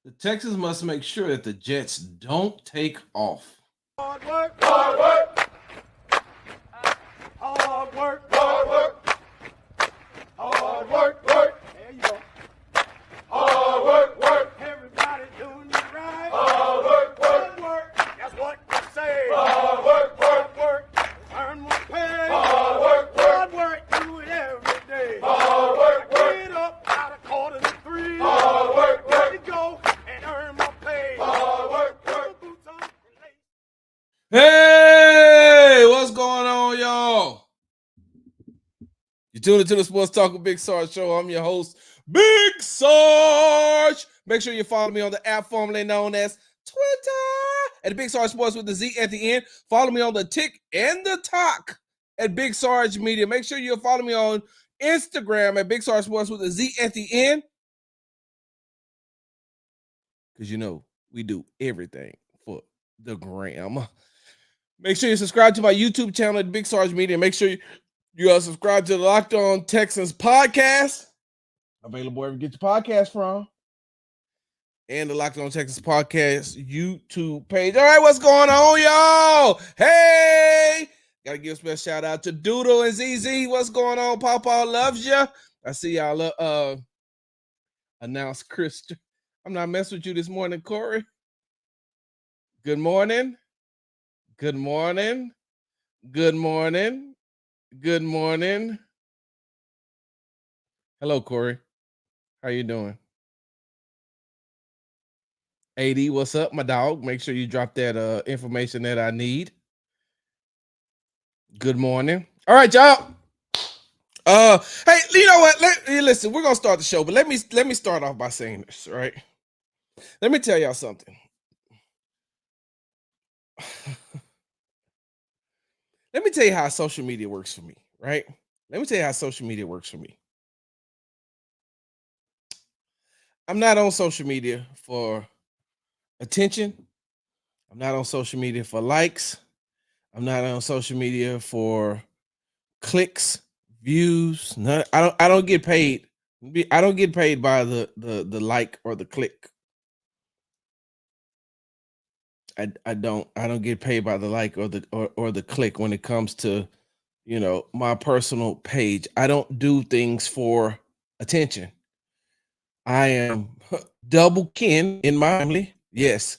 The Texans must make sure that the Jets don't take off. Hard work, hard work, hard work, hard work, hard work, work. There you go. Hard work, work. Everybody doing it right. Hard work, work, work. That's what you say. Hard work, work, work. Earn my pay. Hard work, work, work. Do it every day. Hard work, work. Get up out of 2:45. Hard work, work. Let me go and earn my pay. Hard work, work. Boots on. Hey, what's going on, y'all? You tuned into the Sports Talk with Big Sarge show. I'm your host, Big Sarge. Make sure you follow me on the app formerly known as Twitter at Big Sarge Sports with the Z at the end. Follow me on the Tick and the Talk at Big Sarge Media. Make sure you follow me on Instagram at Big Sarge Sports with the Z at the end. Because you know, we do everything for the gram. Make sure you subscribe to my YouTube channel at Big Sarge Media. Make sure you are subscribed to the Locked On Texans podcast. Available wherever you get your podcast from. And the Locked On Texans podcast YouTube page. All right, what's going on, y'all? Hey! Gotta give a special shout out to Doodle and ZZ. What's going on? Pawpaw loves you. I see y'all announce Chris. I'm not messing with you this morning, Corey. Good morning. Good morning. Good morning. Good morning. Hello, Corey. How you doing? AD, what's up, my dog? Make sure you drop that information that I need. Good morning. All right, y'all. Hey, you know what? Listen, we're gonna start the show, but let me start off by saying this, right? Let me tell y'all something. Let me tell you how social media works for me, right? Let me tell you how social media works for me. I'm not on social media for attention. I'm not on social media for likes. I'm not on social media for clicks, views. No, I don't get paid. I don't get paid by the like or the click. I don't get paid by the like or the click when it comes to, you know, my personal page. I don't do things for attention. I am double kin in my family. Yes,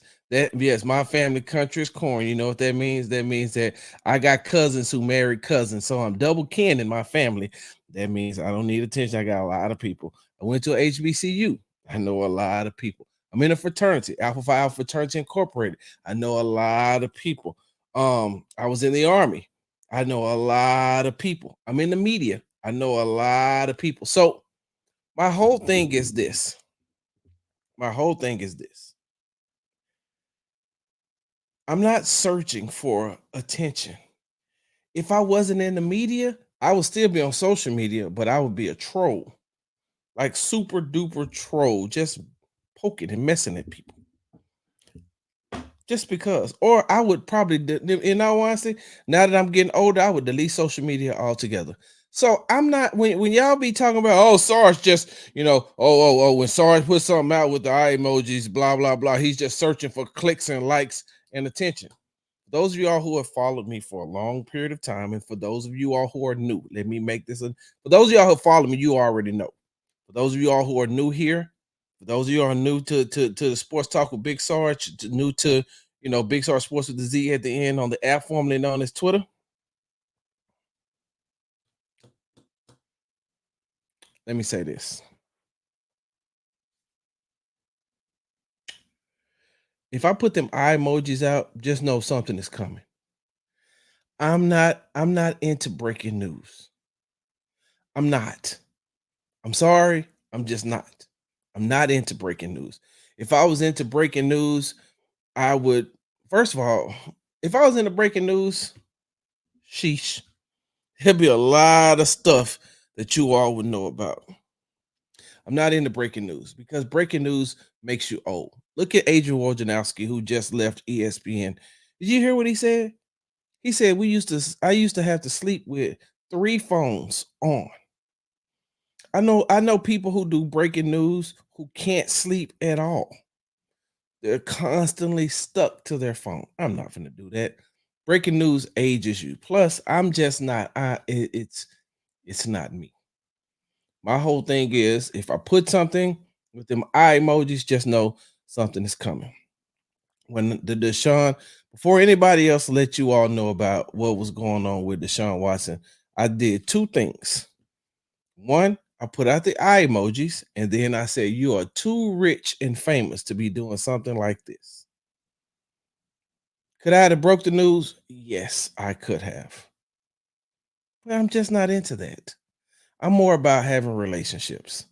my family country is corn. You know what that means? That means that I got cousins who married cousins. So I'm double kin in my family. That means I don't need attention. I got a lot of people. I went to a HBCU. I know a lot of people. I'm in a fraternity, Alpha Phi Alpha Fraternity Incorporated. I know a lot of people. I was in the Army. I know a lot of people. I'm in the media. I know a lot of people. So my whole thing is this. I'm not searching for attention. If I wasn't in the media, I would still be on social media, but I would be a troll. Like super duper troll, just poking and messing at people. Just because. Or I would probably, in all honesty, now that I'm getting older, I would delete social media altogether. So I'm not, when y'all be talking about, oh, Sarge just, you know, when Sarge put something out with the eye emojis, blah, blah, blah, he's just searching for clicks and likes and attention. Those of y'all who have followed me for a long period of time, and for those of you all who are new, let me make this, for those of y'all who follow me, you already know. For those of you all who are new here, for those of you who are new to the Sports Talk with Big Sarge, new to, you know, Big Sarge Sports with the Z at the end on the app formerly known as Twitter. Let me say this. If I put them eye emojis out, just know something is coming. I'm not into breaking news. I'm not. I'm sorry. I'm just not. I'm not into breaking news. If I was into breaking news, I would, first of all, if I was into breaking news, sheesh, there'd be a lot of stuff that you all would know about. I'm not into breaking news because breaking news makes you old. Look at Adrian Wojnarowski, who just left ESPN. Did you hear what he said? He said I used to have to sleep with 3 phones on. I know people who do breaking news who can't sleep at all. They're constantly stuck to their phone. I'm not gonna do that. Breaking news ages you. Plus, I'm just not. It's not me. My whole thing is if I put something with them eye emojis, just know something is coming. When the Deshaun, before anybody else let you all know about what was going on with Deshaun Watson, I did two things. One, I put out the eye emojis, and then I said, "You are too rich and famous to be doing something like this." Could I have broke the news? Yes, I could have. But I'm just not into that. I'm more about having relationships.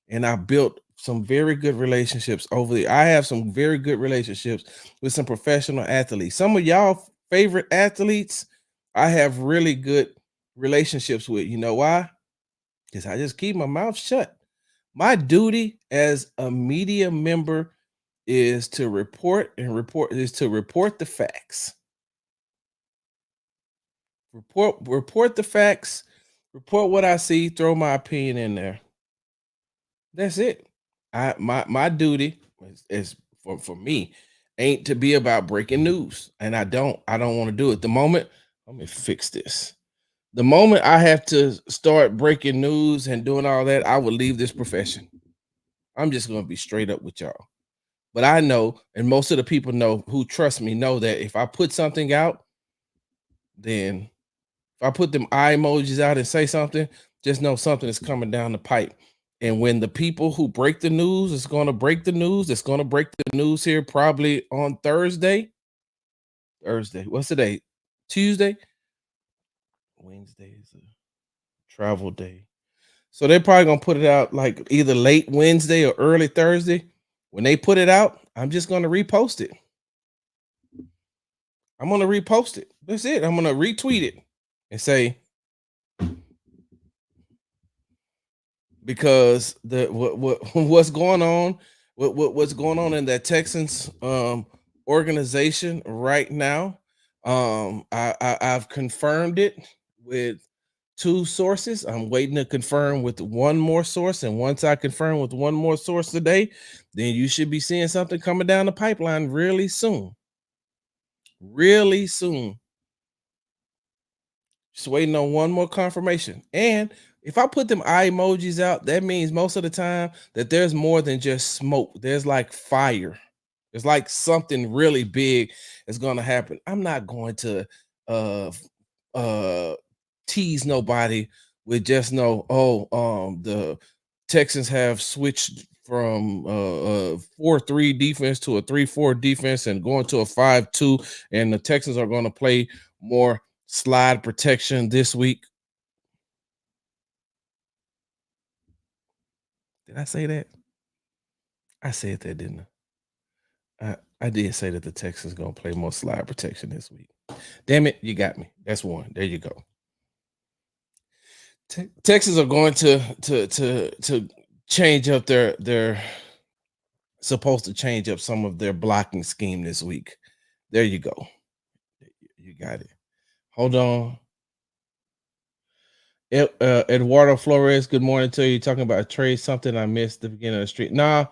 And I built some very good relationships over the I have some very good relationships with some professional athletes. Some of y'all favorite athletes, I have really good relationships with. You know why? Because I just keep my mouth shut. My duty as a media member is to report the facts. Report the facts, report what I see, throw my opinion in there. That's it. My duty is for me ain't to be about breaking news, and I don't want to do it. The moment let me fix this. The moment I have to start breaking news and doing all that, I will leave this profession. I'm just gonna be straight up with y'all. But I know, and most of the people know who trust me know that if I put something out, then if I put them eye emojis out and say something, just know something is coming down the pipe. And when the people who break the news is going to break the news, it's going to break the news here probably on Thursday. Thursday. What's the day? Tuesday? Wednesday is a travel day. So they're probably going to put it out like either late Wednesday or early Thursday. When they put it out, I'm just going to repost it. I'm going to repost it. That's it. I'm going to retweet it and say, because the what what's going on what's going on in that Texans organization right now. I've confirmed it with two sources. I'm waiting to confirm with one more source, and once I confirm with one more source today, then you should be seeing something coming down the pipeline really soon. Really soon. Just waiting on one more confirmation. And if I put them eye emojis out, that means most of the time that there's more than just smoke. There's like fire. It's like something really big is going to happen. I'm not going to uh uh tease nobody with just no, the Texans have switched from 4-3 defense to a 3-4 defense and going to a 5-2, and the Texans are going to play more slide protection this week. Did I say that? I said that, didn't I? I did say that the Texans gonna play more slide protection this week. Damn it, you got me. That's one. There you go. Texans are going to change up their supposed to change up some of their blocking scheme this week. There you go. You got it. Hold on. Eduardo Flores, good morning to you. Talking about a trade, something I missed the beginning of the street. Nah,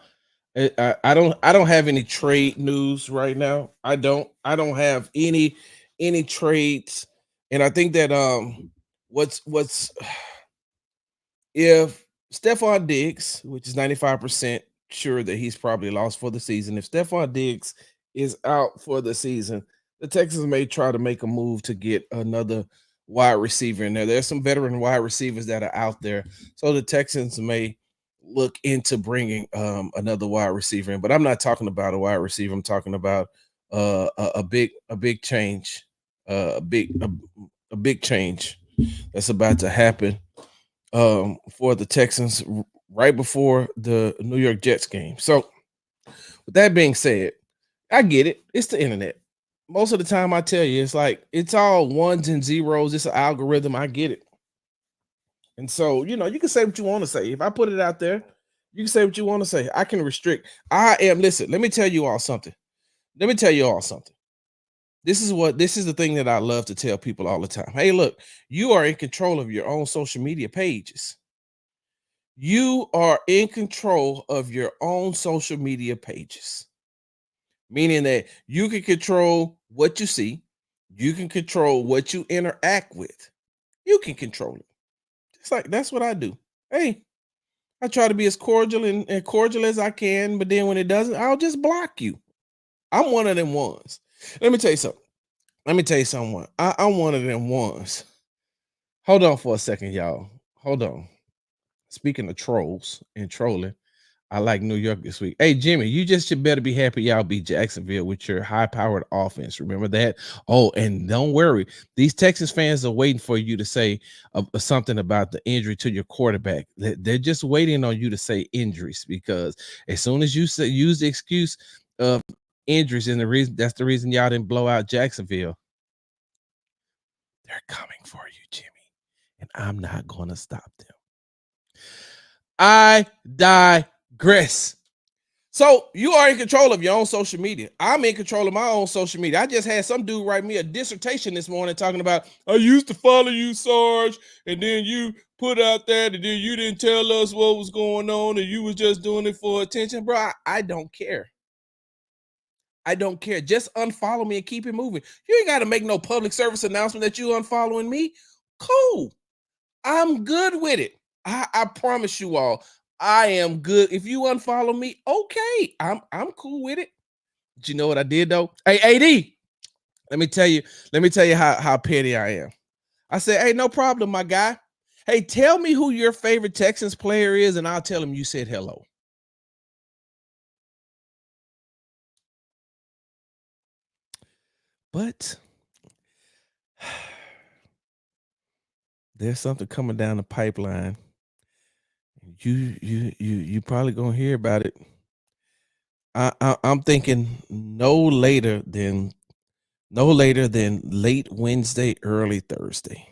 I don't have any trade news right now. I don't have any trades, and I think that what's if Stephon Diggs, which is 95% sure that he's probably lost for the season, if Stephon Diggs is out for the season, the Texans may try to make a move to get another wide receiver in there. There's some veteran wide receivers that are out there, so the Texans may look into bringing another wide receiver in. But I'm not talking about a wide receiver. I'm talking about a big change, a big change that's about to happen for the Texans right before the New York Jets game. So, with that being said, I get it. It's the internet. Most of the time, I tell you, it's like it's all ones and zeros. It's an algorithm. I get it. And so, you can say what you want to say. If I put it out there, you can say what you want to say. I can restrict. Listen, let me tell you all something. Let me tell you all something. This is the thing that I love to tell people all the time. Hey, look, you are in control of your own social media pages. You are in control of your own social media pages. meaning that you can control what you see, you can control what you interact with, you can control it. It's like that's what I do. Hey, I try to be as cordial and cordial as I can, but then when it doesn't, I'll just block you. I'm one of them ones. Let me tell you something. Let me tell you something. I'm one of them ones. Hold on for a second, y'all. Hold on. Speaking of trolls and trolling, I like New York this week. Hey, Jimmy, you just should better be happy y'all beat Jacksonville with your high-powered offense. Remember that? Oh, and don't worry. These Texas fans are waiting for you to say something about the injury to your quarterback. They're just waiting on you to say injuries because as soon as you use the excuse of injuries and the reason that's the reason y'all didn't blow out Jacksonville, they're coming for you, Jimmy, and I'm not going to stop them. I digress. So you are in control of your own social media. I'm in control of my own social media. I just had some dude write me a dissertation this morning talking about, I used to follow you, Sarge, and then you put out there and then you didn't tell us what was going on and you was just doing it for attention. Bro, I don't care. I don't care. Just unfollow me and keep it moving. You ain't got to make no public service announcement that you unfollowing me. Cool. I'm good with it. I promise you all, I am good. If you unfollow me, okay, I'm cool with it. But you know what I did though? Hey, AD, let me tell you how petty I am. I said, hey, no problem, my guy. Hey, tell me who your favorite Texans player is, and I'll tell him you said hello. But there's something coming down the pipeline. You probably gonna hear about it. I'm thinking no later than late Wednesday, early Thursday.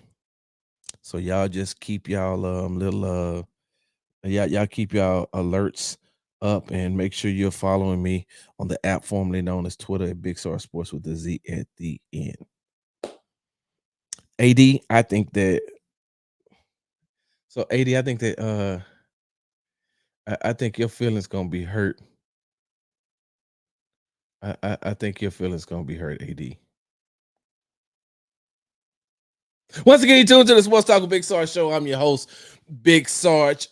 So y'all just keep y'all little y'all keep y'all alerts up and make sure you're following me on the app formerly known as Twitter at Big Star Sports with the Z at the end. AD, I think that AD, I think that I think your feelings gonna be hurt. I think your feelings gonna be hurt, AD. Once again, you tuned to the Sports Talk with Big Sarge show. I'm your host, Big Sarge.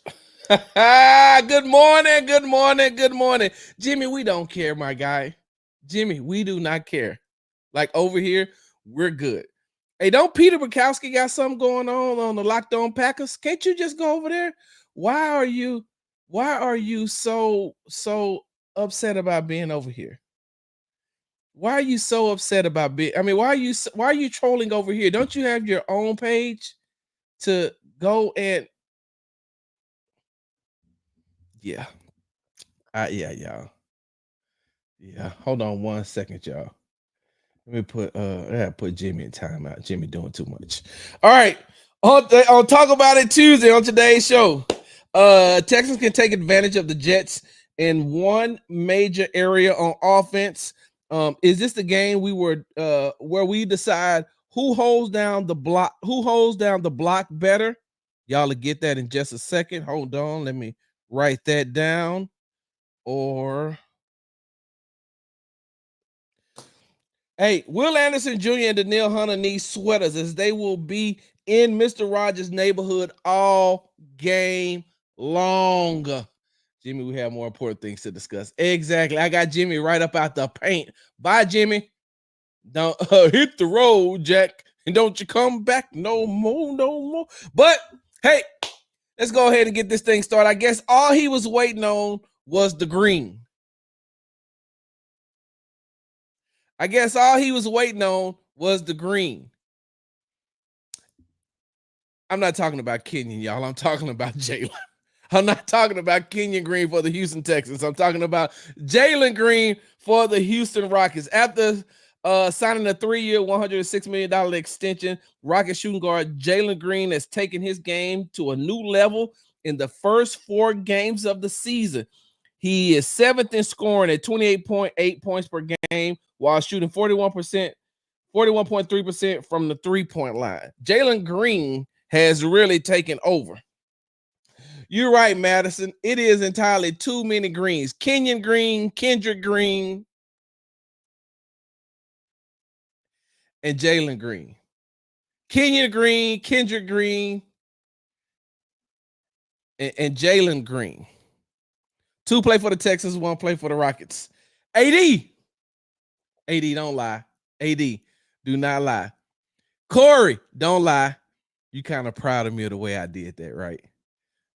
Good morning, good morning, good morning. Jimmy, we don't care, my guy. Jimmy, we do not care. Like over here, we're good. Hey, don't Peter Bukowski got something going on the Locked On Packers? Can't you just go over there? Why are you so upset about being over here? Why are you so upset about being? I mean, why are you trolling over here? Don't you have your own page to go and yeah. Yeah, y'all. Yeah. Hold on 1 second, y'all. Let me put I gotta put Jimmy in timeout. Jimmy doing too much. All right. On Talk About It Tuesday on today's show. Texans can take advantage of the Jets in one major area on offense. Is this the game where we decide who holds down the block better? Y'all will get that in just a second. Hold on, let me write that down. Or hey, Will Anderson Jr. and Danielle Hunter need sweaters as they will be in Mr. Rogers' neighborhood all game long. Jimmy, we have more important things to discuss. Exactly. I got Jimmy right up out the paint. Bye, Jimmy. Don't hit the road, Jack. And don't you come back no more, no more. But hey, let's go ahead and get this thing started. I guess all he was waiting on was the green. I guess all he was waiting on was the green. I'm not talking about Kenyon, y'all. I'm talking about Jalen. I'm not talking about Kenyon Green for the Houston Texans. I'm talking about Jalen Green for the Houston Rockets. After signing a 3-year, $106 million extension, Rocket shooting guard Jalen Green has taken his game to a new level in the first 4 games of the season. He is 7th in scoring at 28.8 points per game while shooting 41.3% from the 3-point line. Jalen Green has really taken over. You're right, Madison. It is entirely too many greens. Kenyon Green, Kendrick Green. and Jalen Green. Kenyon Green, Kendrick Green, and Jalen Green. 2 play for the Texans, 1 play for the Rockets. AD. AD, don't lie. AD, do not lie. Corey, don't lie. You kind of proud of me of the way I did that, right?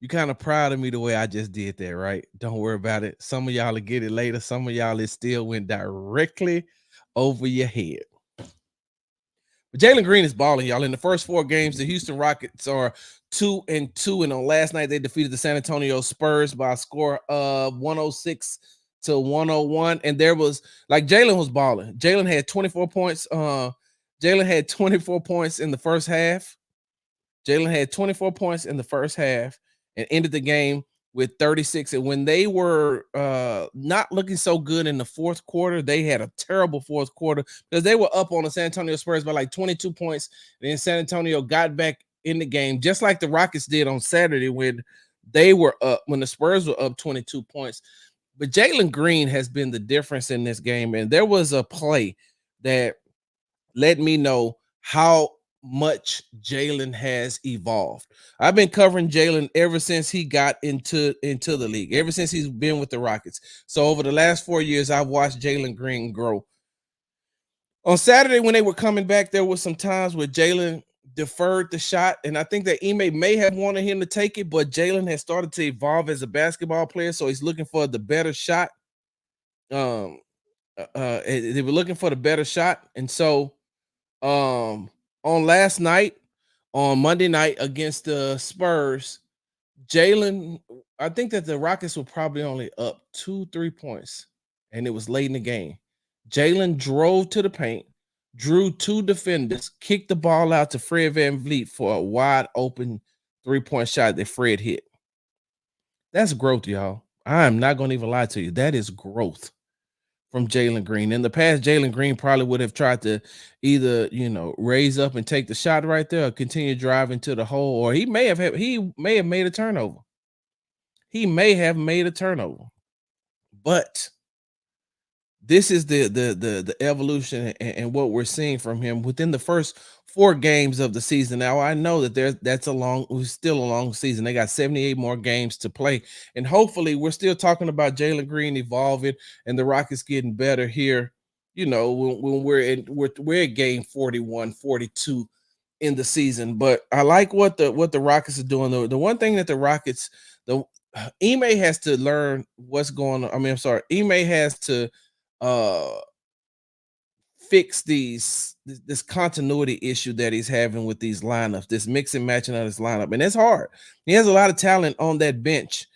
You kind of proud of me the way I just did that, right? Don't worry about it. Some of y'all will get it later. Some of y'all, it still went directly over your head. But Jalen Green is balling, y'all. In the first 4 games, the Houston Rockets are 2-2, and on last night they defeated the San Antonio Spurs by a score of 106-101. And there was like Jalen was balling. Jalen had 24 points. Jalen had 24 points in the first half. Jalen had 24 points in the first half and ended the game with 36. And when they were not looking so good in the fourth quarter, they had a terrible fourth quarter because they were up on the San Antonio Spurs by like 22 points. And then San Antonio got back in the game, just like the Rockets did on Saturday when they were up, when the Spurs were up 22 points. But Jalen Green has been the difference in this game. And there was a play that let me know how much Jalen has evolved. I've been covering Jalen ever since he got into the league, ever since he's been with the Rockets. So over the last 4 years, I've watched Jalen Green grow. On Saturday, when they were coming back, there was some times where Jalen deferred the shot, and I think that Ime may have wanted him to take it, but Jalen has started to evolve as a basketball player, so he's looking for the better shot. They were looking for the better shot, and so on last night, on Monday night against the Spurs, Jalen, I think that the Rockets were probably only up 2-3 points, and it was late in the game. Jalen drove to the paint, drew 2 defenders, kicked the ball out to Fred VanVleet for a wide open 3-point shot that Fred hit. That's growth, y'all. I am not going to even lie to you. That is growth from Jalen Green. In the past, Jalen Green probably would have tried to either, raise up and take the shot right there or continue driving to the hole, or he may have made a turnover. He may have made a turnover. But this is the evolution and what we're seeing from him within the first 4 games of the season. Now I know that that's still a long season. They got 78 more games to play, and hopefully we're still talking about Jalen Green evolving and the Rockets getting better here. When we're at game 41, 42 in the season. But I like what the Rockets are doing. The one thing that the Rockets, Ime has to learn what's going on. Ime has to fix this continuity issue that he's having with these lineups, this mix and matching of this lineup. And it's hard. He has a lot of talent on that bench,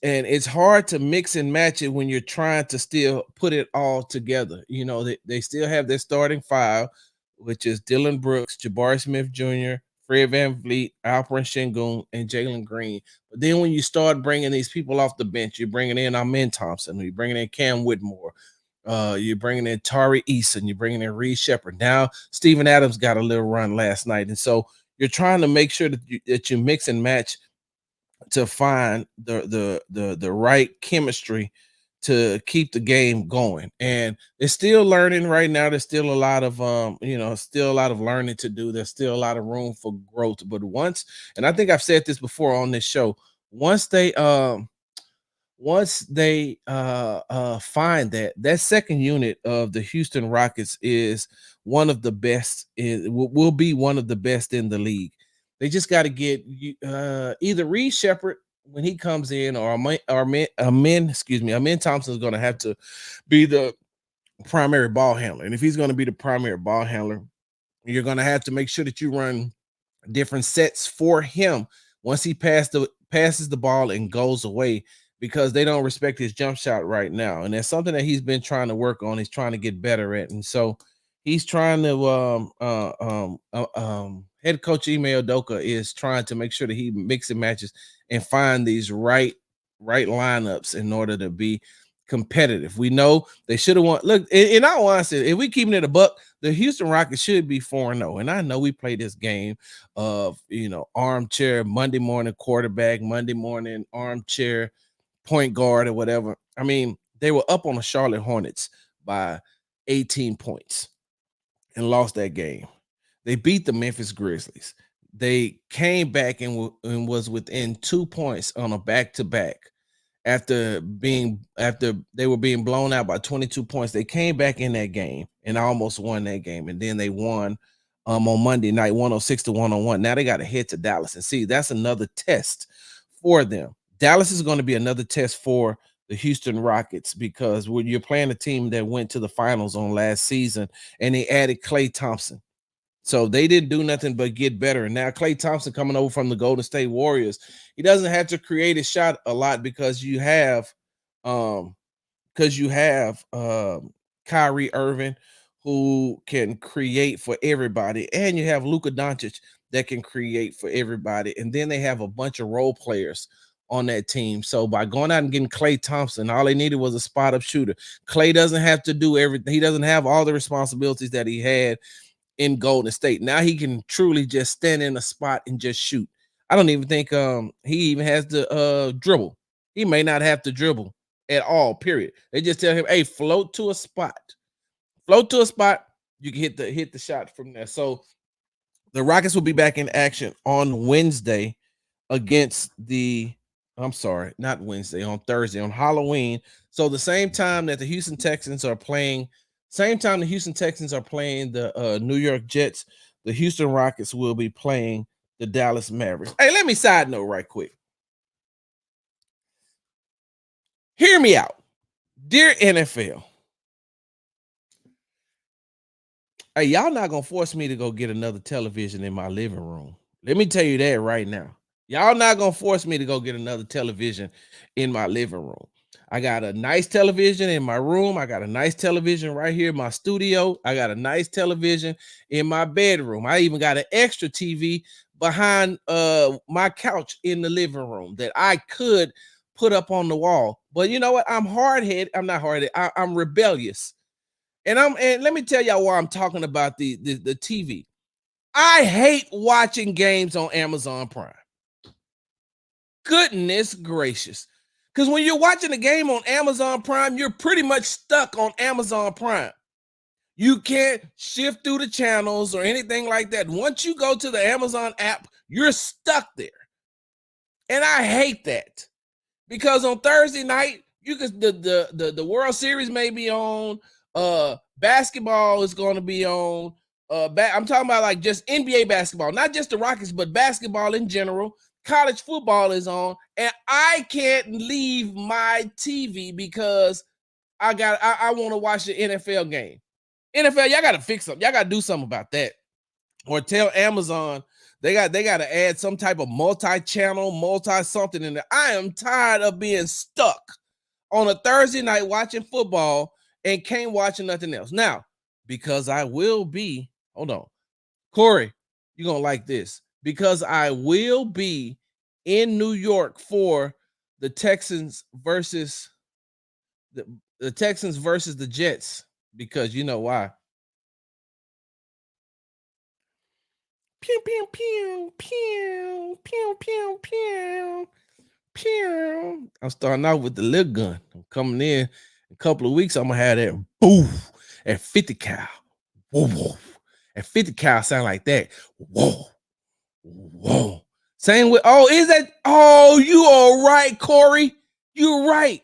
and it's hard to mix and match it when you're trying to still put it all together. They still have their starting 5, which is Dylan Brooks, Jabari Smith Jr., Fred VanVleet, Alperen Sengun, and Jalen Green. But then when you start bringing these people off the bench, you're bringing in Amen Thompson, you're bringing in Cam Whitmore, you're bringing in Tari Eason, you're bringing in Reed Shepard. Now Steven Adams got a little run last night, and so you're trying to make sure that you mix and match to find the right chemistry to keep the game going. And it's still learning right now. There's still a lot of still a lot of learning to do. There's still a lot of room for growth. But and I think I've said this before on this show, once they find that second unit of the Houston Rockets is one of the best, will be one of the best in the league. They just got to get either Reed Shepard when he comes in, or Amen Thompson is going to have to be the primary ball handler. And if he's going to be the primary ball handler, you're going to have to make sure that you run different sets for him once he passes the ball and goes away, because they don't respect his jump shot right now. And that's something that he's been trying to work on. He's trying to get better at. And so he's trying to head coach Ime Udoka is trying to make sure that he mix and matches and find these right lineups in order to be competitive. We know they should have won. Look, in all honesty, if we keeping it a buck, the Houston Rockets should be 4-0. And I know we played this game of, armchair Monday morning quarterback, Monday morning armchair point guard or whatever. They were up on the Charlotte Hornets by 18 points. and lost that game. They beat the Memphis Grizzlies. They came back and was within 2 points on a back to back after they were being blown out by 22 points. They came back in that game and almost won that game, and then they won on Monday night 106 to 101. Now they got to head to Dallas, and see, that's another test for them. Dallas is going to be another test for the Houston Rockets, because when you're playing a team that went to the finals on last season and they added Klay Thompson, so they didn't do nothing but get better. And now Klay Thompson coming over from the Golden State Warriors, he doesn't have to create a shot a lot because um you have Kyrie Irving, who can create for everybody, and you have Luka Doncic that can create for everybody. And then they have a bunch of role players on that team. So by going out and getting Klay Thompson, all they needed was a spot up shooter. Klay doesn't have to do everything. He doesn't have all the responsibilities that he had in Golden State. Now he can truly just stand in a spot and just shoot. I don't even think he even has to dribble. He may not have to dribble at all, period. They just tell him, hey, float to a spot. Float to a spot, you can hit the shot from there. So the Rockets will be back in action on Wednesday against the I'm sorry, not Wednesday, on Thursday, on Halloween. So the same time that the Houston Texans are playing, same time the Houston Texans are playing the New York Jets, the Houston Rockets will be playing the Dallas Mavericks. Hey, let me side note right quick. Hear me out. Dear NFL, hey, y'all not gonna force me to go get another television in my living room. Let me tell you that right now. Y'all not gonna force me to go get another television in my living room. I got a nice television in my room. I got a nice television right here in my studio. I got a nice television in my bedroom. I even got an extra TV behind my couch in the living room that I could put up on the wall. But you know what? I'm hard-headed. I'm not hard-headed. I'm rebellious. And let me tell y'all why I'm talking about the TV. I hate watching games on Amazon Prime. Goodness gracious. Because when you're watching a game on Amazon Prime, you're pretty much stuck on Amazon Prime. You can't shift through the channels or anything like that. Once you go to the Amazon app, you're stuck there. And I hate that. Because on Thursday night, you could the World Series may be on, basketball is going to be on. I'm talking about like just NBA basketball, not just the Rockets, but basketball in general. College football is on, and I can't leave my TV because I want to watch the NFL game. NFL, y'all got to fix something. Y'all got to do something about that, or tell Amazon they got to add some type of multi-channel, multi-something in there. I am tired of being stuck on a Thursday night watching football and can't watch nothing else. Now, because I will be, hold on, Corey, you're gonna like this. Because I will be in New York for the Texans versus the Texans versus the Jets. Because you know why? Pew pew pew pew pew pew pew pew. I'm starting out with the little gun. I'm coming in a couple of weeks. I'm gonna have that boof at 50 cal. Whoa, whoa. At 50 cal sound like that. Whoa, whoa. Same with is that? Oh, you are right, Corey. You're right.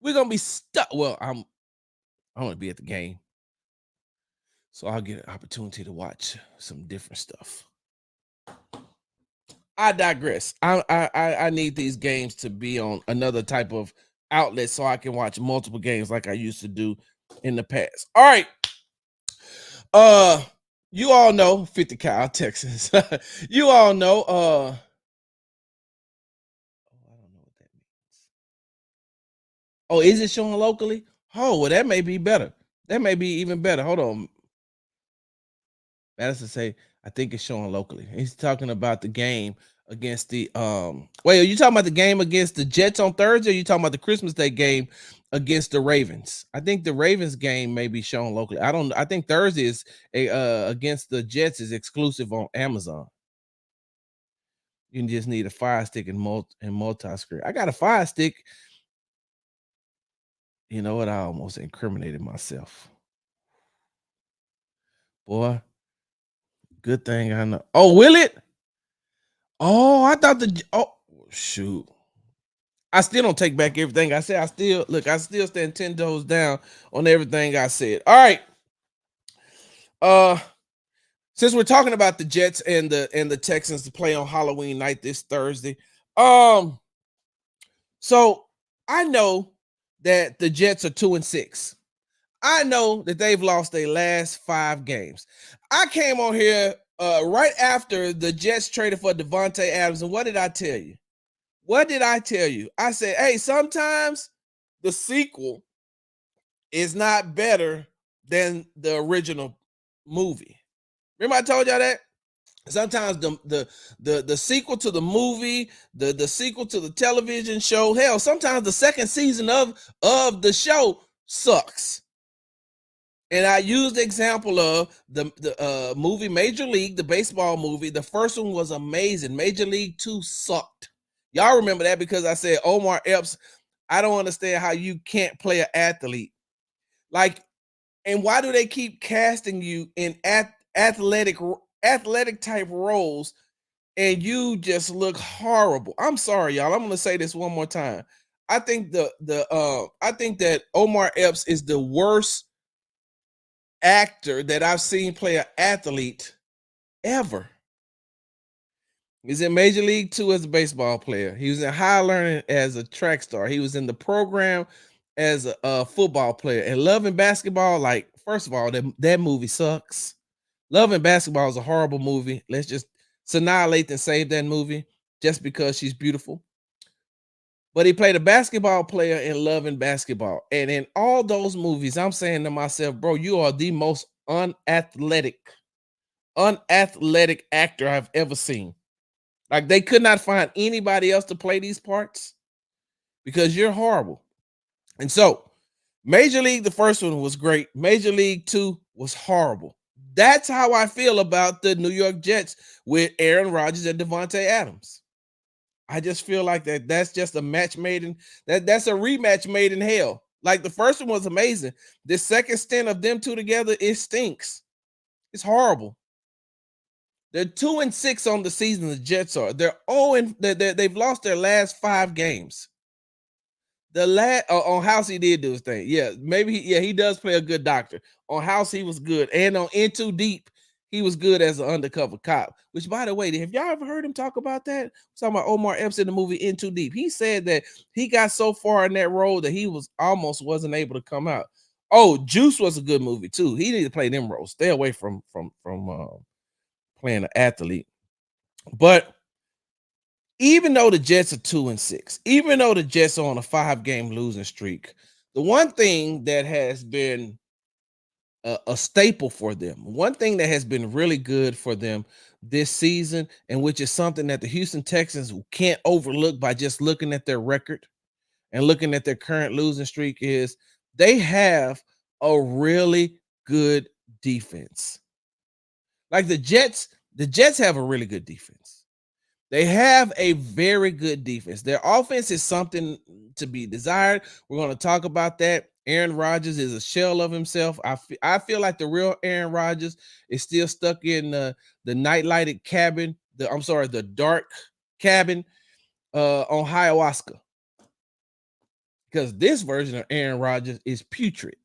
We're gonna be stuck. Well, I'm gonna be at the game. So I'll get an opportunity to watch some different stuff. I digress. I need these games to be on another type of outlet so I can watch multiple games like I used to do in the past. All right. You all know 50 cal Texans. You all know I don't know what that means. Oh, is it showing locally? Oh, well, that may be better. That may be even better. Hold on. Madison say, I think it's showing locally. He's talking about the game against the wait, are you talking about the game against the Jets on Thursday? Or are you talking about the Christmas Day game against the Ravens? I think the Ravens game may be shown locally. I think Thursday is against the Jets is exclusive on Amazon. You just need a Fire Stick and multi-screen. I got a Fire Stick. You know what? I almost incriminated myself. Boy, good thing I know. Oh, will it? Oh, I thought oh shoot. I still don't take back everything I said. I still stand 10 toes down on everything I said. All right. Uh since we're talking about the Jets and the Texans to play on Halloween night this Thursday. Um so I know that the Jets are 2-6. I know that they've lost their last 5 games. I came on here right after the Jets traded for Devontae Adams, and what did I tell you? What did I tell you? I said, hey, sometimes the sequel is not better than the original movie. Remember I told y'all that? Sometimes the sequel to the movie, the sequel to the television show, hell, sometimes the second season of the show sucks. And I used the example of the movie Major League, the baseball movie. The first one was amazing. Major League 2 sucked. Y'all remember that because I said Omar Epps. I don't understand how you can't play an athlete. Like, and why do they keep casting you in athletic type roles and you just look horrible? I'm sorry, y'all. I'm gonna say this one more time. I think I think that Omar Epps is the worst actor that I've seen play an athlete ever. He's in Major League 2 as a baseball player. He was in High Learning as a track star. He was in the program as a football player. And Love and Basketball, like, first of all, that movie sucks. Love and Basketball is a horrible movie. Let's just annihilate and save that movie just because she's beautiful. But he played a basketball player in Love and Basketball. And in all those movies, I'm saying to myself, bro, you are the most unathletic actor I've ever seen. Like, they could not find anybody else to play these parts because you're horrible. And so, Major League, the first one was great. Major League 2 was horrible. That's how I feel about the New York Jets with Aaron Rodgers and Devontae Adams. I just feel like that's just a match made in that's a rematch made in hell. Like, the first one was amazing. The second stint of them two together, it stinks. It's horrible. They're 2-6 on the season. The Jets are. They're 0 they've lost their last 5 games. The last on House he did do his thing. Yeah, maybe he does play a good doctor. On House he was good, and on In Too Deep he was good as an undercover cop. Which, by the way, have y'all ever heard him talk about that? Talking about Omar Epps in the movie In Too Deep. He said that he got so far in that role that he wasn't able to come out. Oh, Juice was a good movie too. He needed to play them roles. Stay away from playing an athlete. But even though the Jets are 2-6, even though the Jets are on a 5-game losing streak, the one thing that has been a staple for them, one thing that has been really good for them this season, and which is something that the Houston Texans can't overlook by just looking at their record and looking at their current losing streak, is they have a really good defense. Like, the Jets have a really good defense. They have a very good defense. Their offense is something to be desired. We're going to talk about that. Aaron Rodgers is a shell of himself. I feel like the real Aaron Rodgers is still stuck in the night lighted cabin. The dark cabin on ayahuasca. Because this version of Aaron Rodgers is putrid.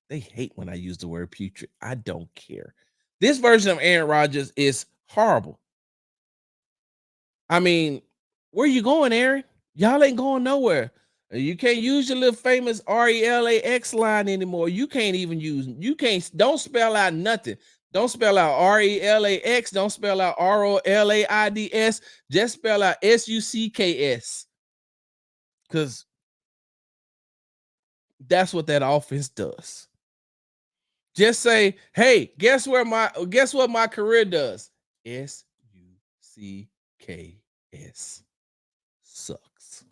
They hate when I use the word putrid. I don't care. This version of Aaron Rodgers is horrible. I mean, where you going, Aaron? Y'all ain't going nowhere. You can't use your little famous RELAX line anymore. Don't spell out nothing. Don't spell out RELAX. Don't spell out ROLAIDS. Just spell out SUCKS. Because that's what that offense does. Just say, hey, guess what my career does? SUCKS. Sucks.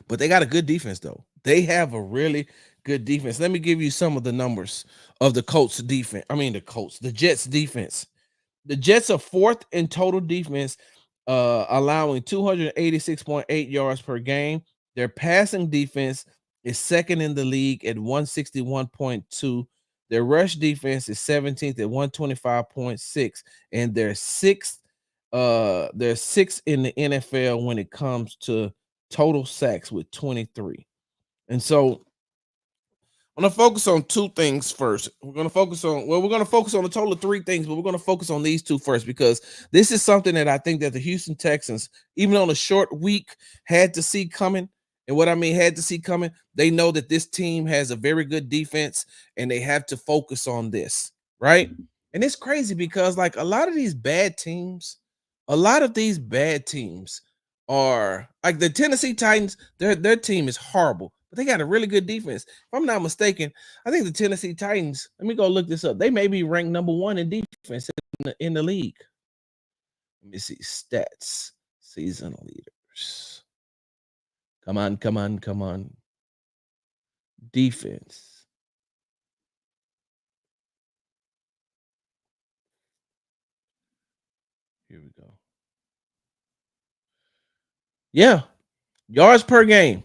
But they got a good defense, though. They have a really good defense. Let me give you some of the numbers of the the Jets defense. The Jets are 4th in total defense, allowing 286.8 yards per game. Their passing defense is 2nd in the league at 161.2. Their rush defense is 17th at 125.6, and they're sixth in the NFL when it comes to total sacks with 23. And so I'm gonna focus on two things first. We're gonna focus on a total of three things, but we're gonna focus on these two first because this is something that I think that the Houston Texans, even on a short week, had to see coming. And what I mean had to see coming, they know that this team has a very good defense and they have to focus on this, right? And it's crazy because like a lot of these bad teams are like the Tennessee Titans, their team is horrible, but they got a really good defense. If I'm not mistaken, I think the Tennessee Titans, let me go look this up. They may be ranked number one in defense in the league. Let me see stats, season leaders. Come on, come on, come on. Defense. Here we go. Yeah, yards per game.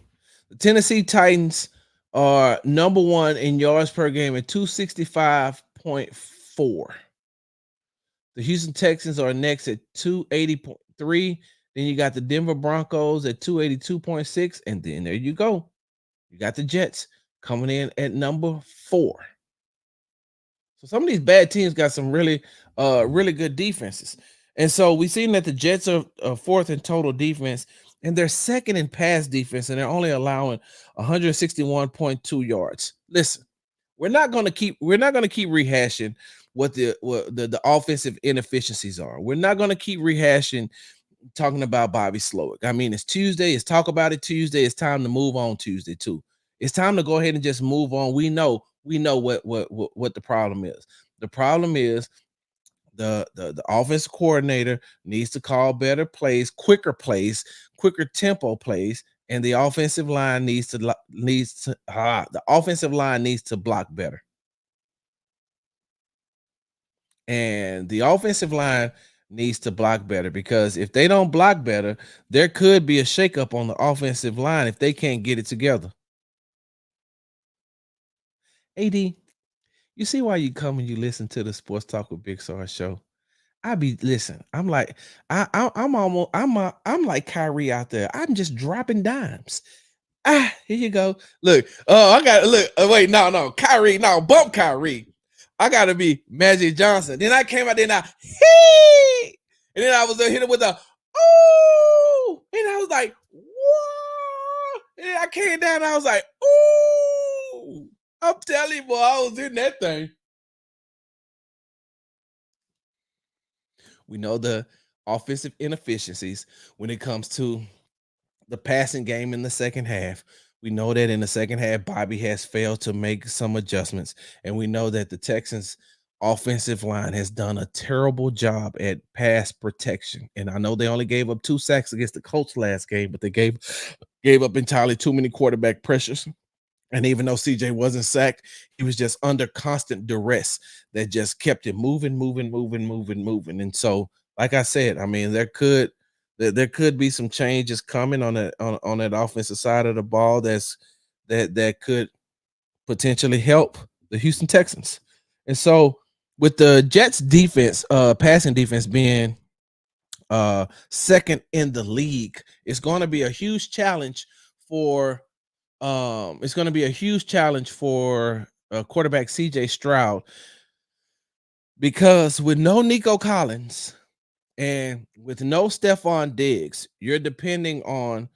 The Tennessee Titans are number one in yards per game at 265.4. The Houston Texans are next at 280.3. Then you got the Denver Broncos at 282.6. And then there you go. You got the Jets coming in at number 4. So some of these bad teams got some really good defenses. And so we've seen that the Jets are fourth in total defense, and they're second in pass defense, and they're only allowing 161.2 yards. Listen, we're not gonna keep rehashing what the offensive inefficiencies are. We're not gonna keep rehashing talking about Bobby Slowick. I mean, it's Tuesday. It's Talk About It Tuesday. It's time to move on Tuesday too. It's time to go ahead and just move on. We know what the problem is. The problem is the offense coordinator needs to call better plays, quicker tempo plays, and the offensive line needs to block better. And the offensive line needs to block better because if they don't block better, there could be a shakeup on the offensive line if they can't get it together. AD, you see why you come and you listen to the Sports Talk with Big Star show? I'm like, I'm almost, I'm like Kyrie out there. I'm just dropping dimes. Here you go. Look, I got look. Wait, no, Kyrie, no, bump Kyrie. I gotta be Magic Johnson. Then I came out there now, hey, and then I was hit him with a oh, and I was like, what? And then I came down, and I was like, oh, I'm telling you, boy, I was in that thing. We know the offensive inefficiencies when it comes to the passing game in the second half. We know that in the second half, Bobby has failed to make some adjustments. And we know that the Texans offensive line has done a terrible job at pass protection. And I know they only gave up 2 sacks against the Colts last game, but they gave up entirely too many quarterback pressures. And even though CJ wasn't sacked, he was just under constant duress that just kept it moving. And so, like I said, I mean, there could be some changes coming on that offensive side of the ball that could potentially help the Houston Texans. And so with the Jets defense, passing defense being second in the league, it's going to be a huge challenge for quarterback CJ Stroud because with no Nico Collins and with no Stephon Diggs, you're depending on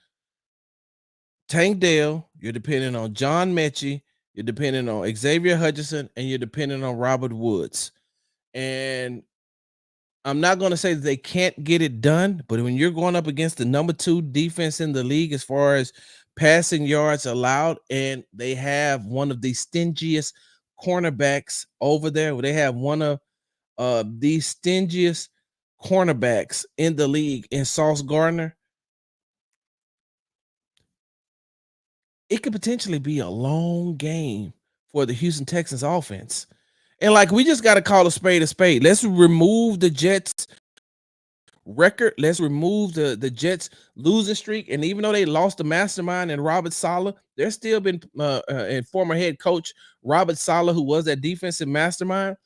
Tank Dell, you're depending on John Mechie, you're depending on Xavier Hutchinson, and you're depending on Robert Woods. And I'm not going to say that they can't get it done, but when you're going up against the number 2 defense in the league as far as passing yards allowed, and they have one of the stingiest cornerbacks over there, they have one of the stingiest cornerbacks in the league in Sauce Gardner, it could potentially be a long game for the Houston Texans offense. And like we just got to call a spade a spade. Let's remove the Jets record. Let's remove the Jets losing streak. And even though they lost the mastermind and Robert Saleh, there's still been and former head coach Robert Saleh, who was that defensive mastermind.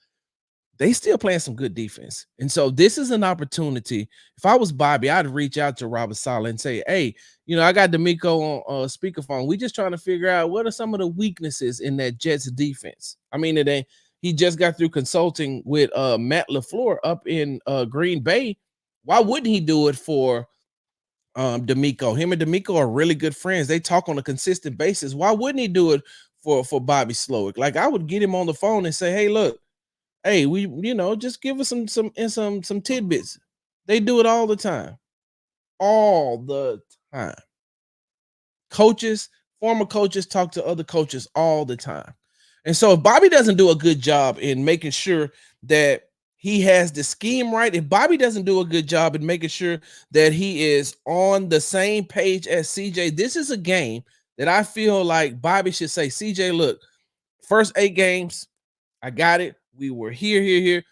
They still playing some good defense. And so this is an opportunity. If I was Bobby, I'd reach out to Robert Saleh and say, hey, I got D'Amico on speakerphone. We just trying to figure out what are some of the weaknesses in that Jets defense. I mean, he just got through consulting with Matt LaFleur up in Green Bay. Why wouldn't he do it for D'Amico? Him and D'Amico are really good friends. They talk on a consistent basis. Why wouldn't he do it for Bobby Slowick? Like, I would get him on the phone and say, hey, look, hey, we, just give us some tidbits. They do it all the time. All the time. Coaches, former coaches talk to other coaches all the time. And so if Bobby doesn't do a good job in making sure that he has the scheme right, if Bobby doesn't do a good job in making sure that he is on the same page as CJ, this is a game that I feel like Bobby should say, CJ, look, first 8 games, I got it. We were here.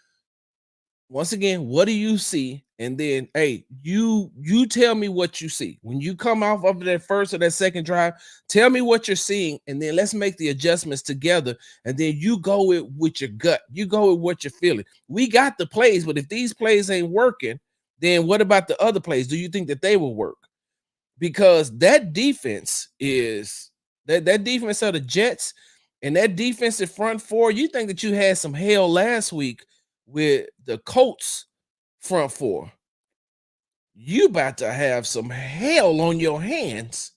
Once again, what do you see? And then, hey, you tell me what you see. When you come off of that first or that second drive, tell me what you're seeing, and then let's make the adjustments together. And then you go with your gut. You go with what you're feeling. We got the plays, but if these plays ain't working, then what about the other plays? Do you think that they will work? Because that defense is that defense of the Jets and that defensive front four. You think that you had some hell last week with the Colts front four. You about to have some hell on your hands.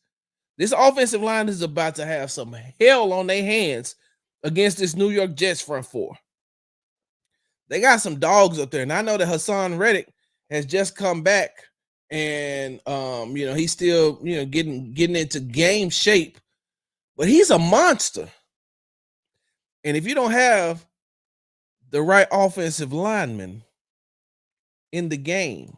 This offensive line is about to have some hell on their hands against this New York Jets front four. They got some dogs up there, and I know that Hassan Reddick has just come back, and he's still getting into game shape, but he's a monster. And if you don't have the right offensive lineman in the game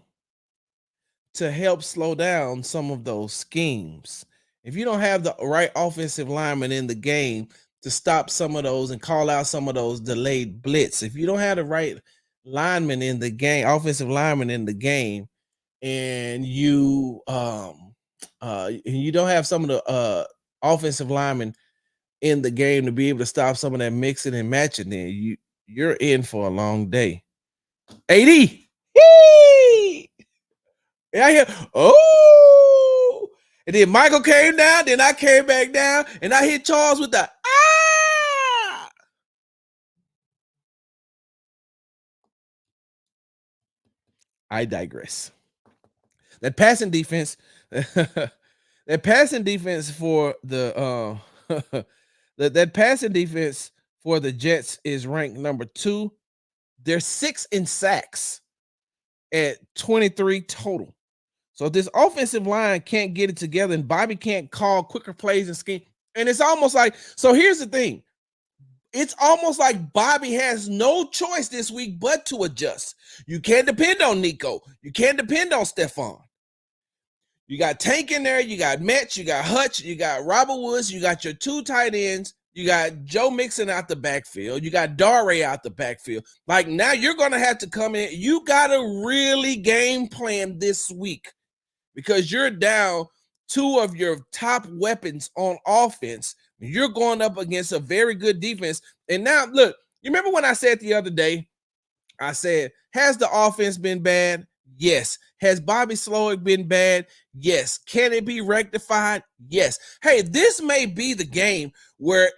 to help slow down some of those schemes, if you don't have the right offensive lineman in the game to stop some of those and call out some of those delayed blitz, if you don't have the right lineman in the game, offensive lineman in the game, and you don't have some of the offensive linemen in the game to be able to stop some of that mixing and matching, then you're in for a long day. 80. Yeah, hear, oh, and then Michael came down, then I came back down, and I hit Charles with the ah. I digress. That passing defense, that passing defense for the that passing defense for the Jets is ranked number 2. They're 6 in sacks at 23 total. So if this offensive line can't get it together and Bobby can't call quicker plays and scheme, and it's almost like, so here's the thing. It's almost like Bobby has no choice this week but to adjust. You can't depend on Nico. You can't depend on Stephon. You got Tank in there. You got Metch. You got Hutch. You got Robert Woods. You got your 2 tight ends. You got Joe Mixon out the backfield. You got Dare out the backfield. Like, now you're going to have to come in. You got to really game plan this week because you're down 2 of your top weapons on offense. You're going up against a very good defense. And now, look, you remember when I said the other day, I said, has the offense been bad? Yes. Has Bobby Slowick been bad? Yes. Can it be rectified? Yes. Hey, this may be the game where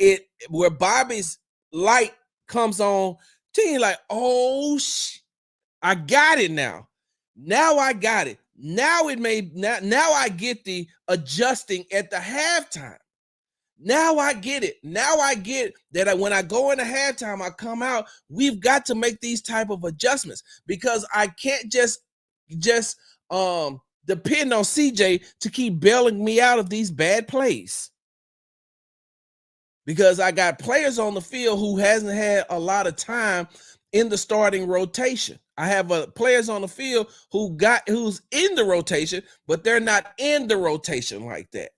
Bobby's light comes on. Team like, oh, I got it now. Now I got it. Now I get the adjusting at the halftime. Now I get it. Now I get that when I go into halftime, I come out, we've got to make these type of adjustments because I can't just depend on CJ to keep bailing me out of these bad plays. Because I got players on the field who hasn't had a lot of time in the starting rotation. I have players on the field who's in the rotation, but they're not in the rotation like that.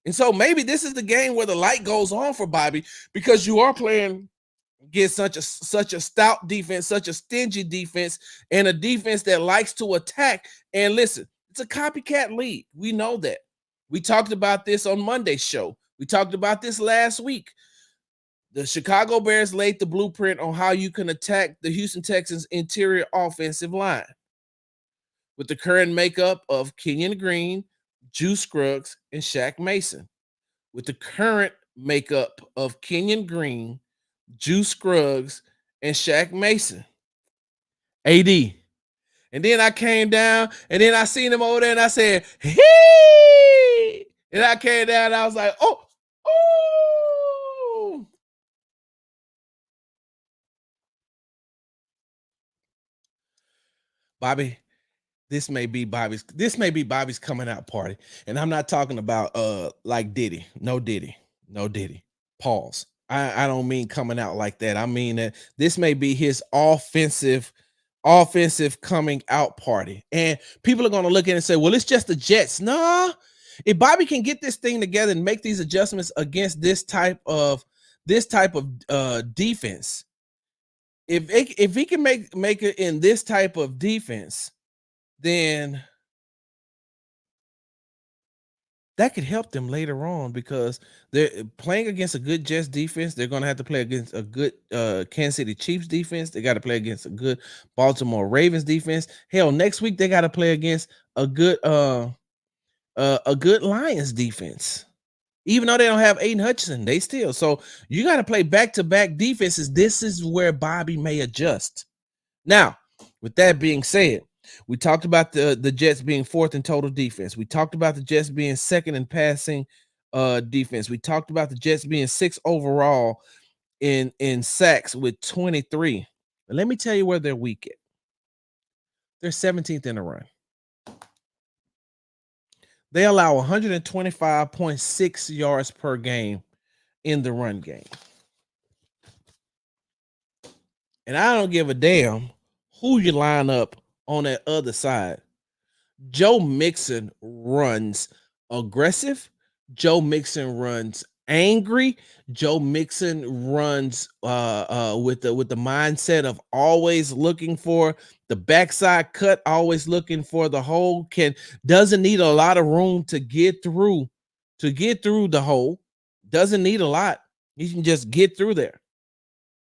And so maybe this is the game where the light goes on for Bobby because you are playing against such a stout defense, such a stingy defense, and a defense that likes to attack. And listen, it's a copycat league. We know that. We talked about this on Monday's show. We talked about this last week. The Chicago Bears laid the blueprint on how you can attack the Houston Texans' interior offensive line with the current makeup of Kenyon Green, Juice Scruggs, and Shaq Mason. With the current makeup of Kenyon Green, Juice Scruggs, and Shaq Mason. AD. And then I came down and then I seen him over there and I said, hey! And I came down and I was like, oh. Bobby, this may be Bobby's coming out party. And I'm not talking about like Diddy. No Diddy. No Diddy. Pause. I don't mean coming out like that. I mean that this may be his offensive coming out party. And people are going to look at it and say, well, it's just the Jets. Nah. If Bobby can get this thing together and make these adjustments against this type of defense, if he can make it in this type of defense, then that could help them later on because they're playing against a good Jets defense. They're going to have to play against a good Kansas City Chiefs defense. They got to play against a good Baltimore Ravens defense. Hell, next week they got to play against a good Lions defense. Even though they don't have Aiden Hutchinson, they still. So you got to play back-to-back defenses. This is where Bobby may adjust. Now, with that being said, we talked about the Jets being fourth in total defense. We talked about the Jets being second in passing defense. We talked about the Jets being sixth overall in sacks with 23. But let me tell you where they're weak at. They're 17th in the run. They allow 125.6 yards per game in the run game. And I don't give a damn who you line up on that other side. Joe Mixon runs aggressive. Joe Mixon runs angry. Joe Mixon runs with the mindset of always looking for the backside cut, always looking for the hole. Doesn't need a lot of room to get through the hole. Doesn't need a lot. He can just get through there.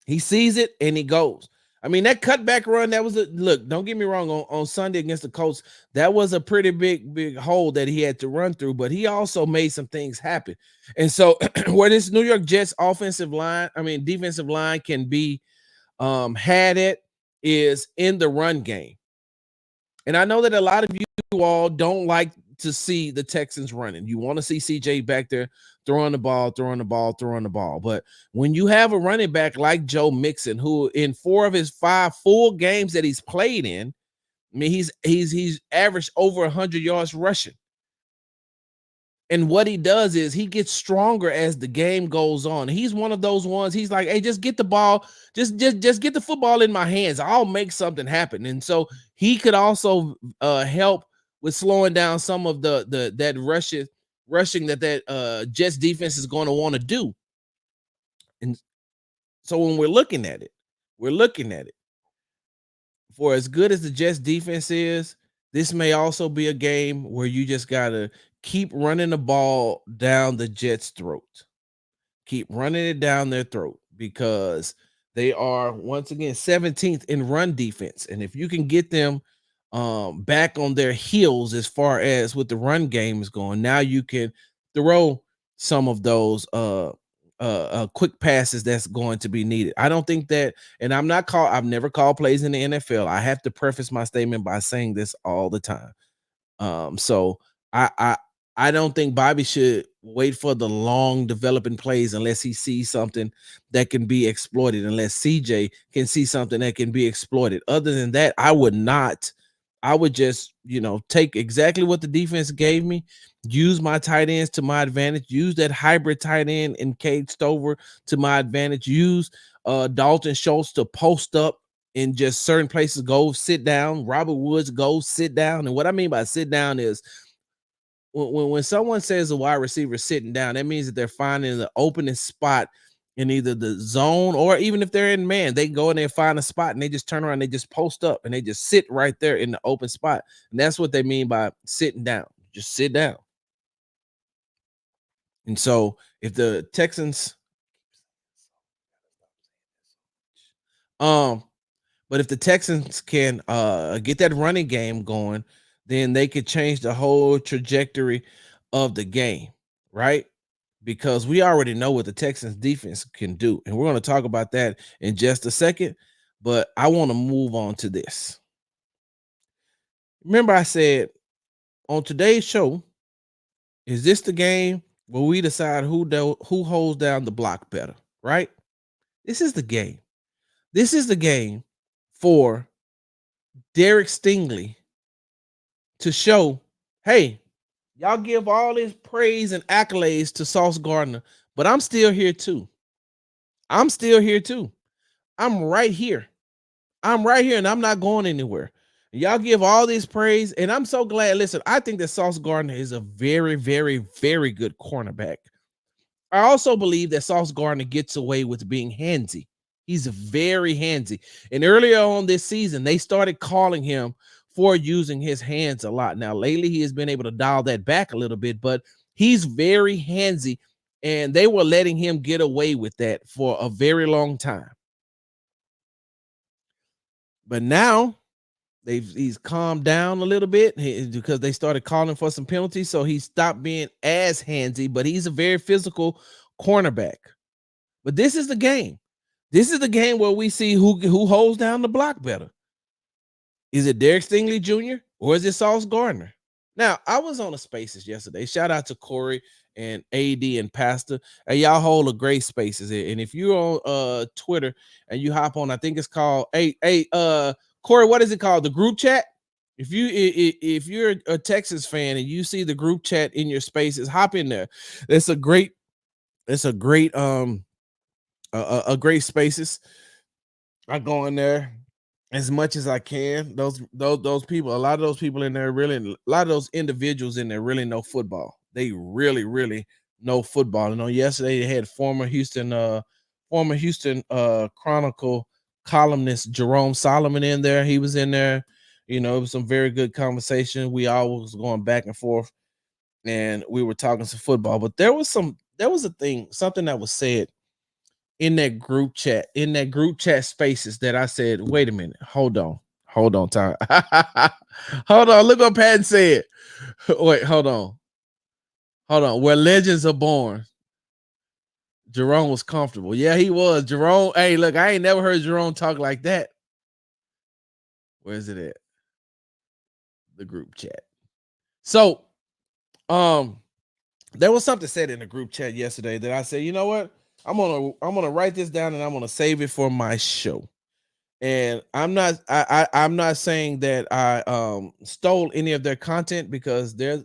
He sees it and he goes. I mean, that cutback run, that was look, don't get me wrong, on Sunday against the Colts, that was a pretty big hole that he had to run through, but he also made some things happen. And so where this New York Jets defensive line can be had at is in the run game. And I know that a lot of you all don't like to see the Texans running. You want to see CJ back there throwing the ball. But when you have a running back like Joe Mixon, who in 4 of his 5 full games that he's played in, I mean, he's averaged over 100 yards rushing. And what he does is he gets stronger as the game goes on. He's one of those ones. He's like, hey, just get the ball, just get the football in my hands. I'll make something happen. And so he could also help with slowing down some of that rushing that Jets defense is going to want to do. And so when we're looking at it, for as good as the Jets defense is, this may also be a game where you just got to keep running the ball down the Jets' throat. Keep running it down their throat because they are, once again, 17th in run defense. And if you can get them back on their heels as far as with the run game is going, now you can throw some of those quick passes that's going to be needed. I don't think that, and I've never called plays in the NFL. I have to preface my statement by saying this all the time. So I don't think Bobby should wait for the long developing plays unless he sees something that can be exploited, unless CJ can see something that can be exploited. Other than that, I would not. I would just, take exactly what the defense gave me, use my tight ends to my advantage, use that hybrid tight end in Cade Stover to my advantage, use Dalton Schultz to post up in just certain places, go sit down. Robert Woods, go sit down. And what I mean by sit down is when someone says a wide receiver sitting down, that means that they're finding the opening spot in either the zone or even if they're in man, they go in there and find a spot and they just turn around, they just post up and they just sit right there in the open spot. And that's what they mean by sitting down. Just sit down. And so if the Texans um but if the Texans can get that running game going, then they could change the whole trajectory of the game, right? Because we already know what the Texans defense can do. And we're going to talk about that in just a second. But I want to move on to this. Remember, I said on today's show, is this the game where we decide who holds down the block better, right? This is the game. This is the game for Derek Stingley to show, hey, y'all give all this praise and accolades to Sauce Gardner, but I'm still here too. I'm still here too. I'm right here. I'm right here and I'm not going anywhere. Y'all give all this praise, and I'm so glad. Listen, I think that Sauce Gardner is a very, very, very good cornerback. I also believe that Sauce Gardner gets away with being handsy. He's very handsy. And earlier on this season, they started calling him for using his hands a lot. Now, lately, he has been able to dial that back a little bit, but he's very handsy, and they were letting him get away with that for a very long time. But now he's calmed down a little bit because they started calling for some penalties, so he stopped being as handsy. But he's a very physical cornerback. But this is the game. This is the game where we see who holds down the block better. Is it Derek Stingley Jr. or is it Sauce Gardner? Now, I was on the Spaces yesterday. Shout out to Corey and AD and Pastor. Y'all hold a great Spaces. And if you're on Twitter and you hop on, I think it's called Corey, what is it called? The group chat? If you're a Texas fan and you see the group chat in your Spaces, hop in there. It's a great great Spaces. I go in there as much as I can. Those people, a lot of those people in there a lot of those individuals in there really know football. They really, really know football. And on yesterday, they had former Houston Chronicle columnist Jerome Solomon in there. He was in there. You know, it was some very good conversation. We all was going back and forth, and we were talking some football. But there was something that was said in that group chat Spaces that I said, wait a minute, hold on, time. Hold on, look what Patton said. Wait, hold on. Where legends are born. Jerome was comfortable. Yeah, he was. Jerome, hey, look, I ain't never heard Jerome talk like that. Where's it at? The group chat. So, there was something said in the group chat yesterday that I said, you know what? I'm gonna write this down and I'm gonna save it for my show. And I'm not saying that I stole any of their content, because they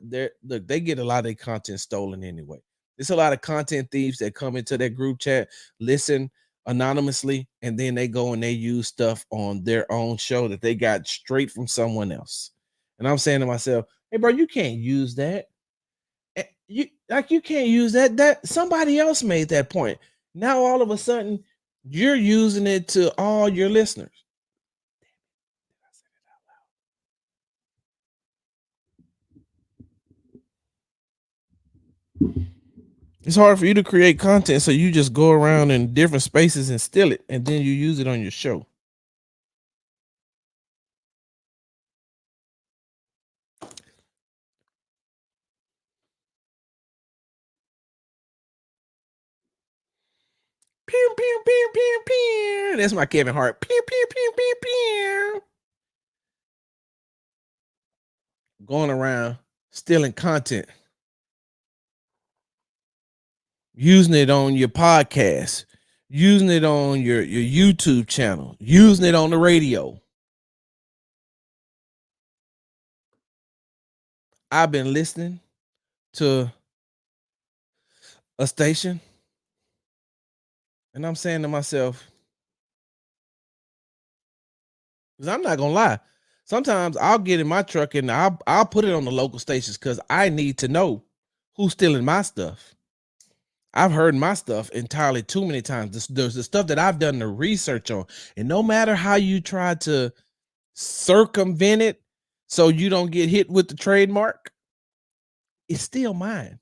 get a lot of their content stolen anyway. There's a lot of content thieves that come into that group chat, listen anonymously, and then they go and they use stuff on their own show that they got straight from someone else. And I'm saying to myself, hey bro, you can't use that. You can't use that. That somebody else made that point. Now all of a sudden you're using it to all your listeners. It's hard for you to create content, so you just go around in different spaces and steal it, and then you use it on your show. Pew, pew, pew, pew, pew. That's my Kevin Hart. Pew, pew, pew, pew, pew. Going around stealing content, using it on your podcast, using it on your YouTube channel, using it on the radio. I've been listening to a station, and I'm saying to myself, because I'm not gonna lie, sometimes I'll get in my truck and I'll put it on the local stations because I need to know who's stealing my stuff. I've heard my stuff entirely too many times. There's the stuff that I've done the research on, and no matter how you try to circumvent it so you don't get hit with the trademark, it's still mine.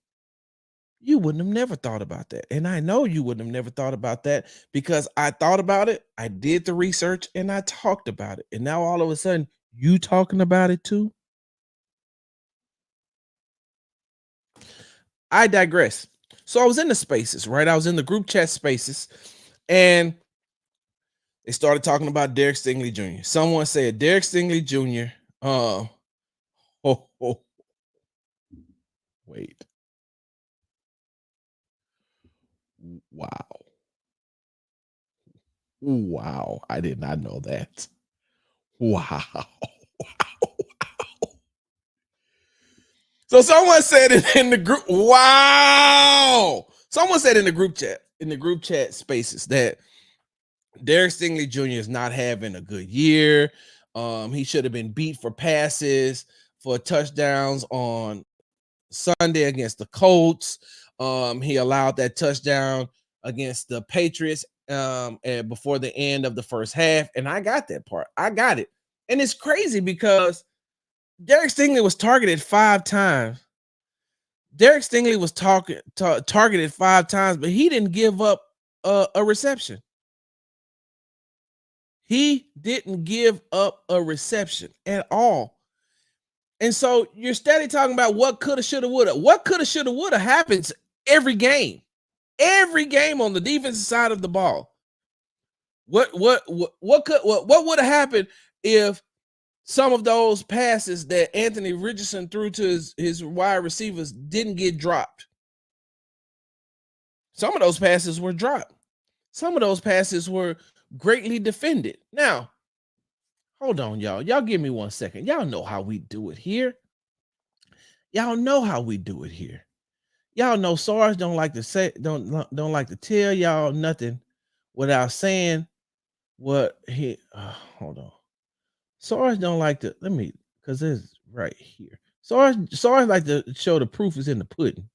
You wouldn't have never thought about that. And I know you wouldn't have never thought about that because I thought about it, I did the research, and I talked about it. And now all of a sudden, you talking about it too? I digress. So I was in the spaces, right? I was in the group chat spaces, and they started talking about Derek Stingley Jr. Someone said Derek Stingley Jr. Oh, oh, wait. Wow. Wow. I did not know that. Wow. So someone said it in the group. Wow. Someone said in the group chat spaces that Derek Stingley Jr. is not having a good year. He should have been beat for passes, for touchdowns on Sunday against the Colts. He allowed that touchdown against the Patriots and before the end of the first half. And I got that part. I got it. And it's crazy because Derek Stingley was targeted 5 times. Derek Stingley was targeted 5 times, but he didn't give up a reception. He didn't give up a reception at all. And so you're steady talking about what coulda, shoulda, woulda. What coulda, shoulda, woulda happens every game. Every game on the defensive side of the ball. What would have happened if some of those passes that Anthony Richardson threw to his wide receivers didn't get dropped? Some of those passes were dropped. Some of those passes were greatly defended. Now, hold on, y'all. Y'all give me 1 second. Y'all know how we do it here. Y'all know how we do it here. Y'all know SARS don't like to say, don't like to tell y'all nothing without saying what he hold on. SARS don't like to let me because it's right here. SARS like to show the proof is in the pudding,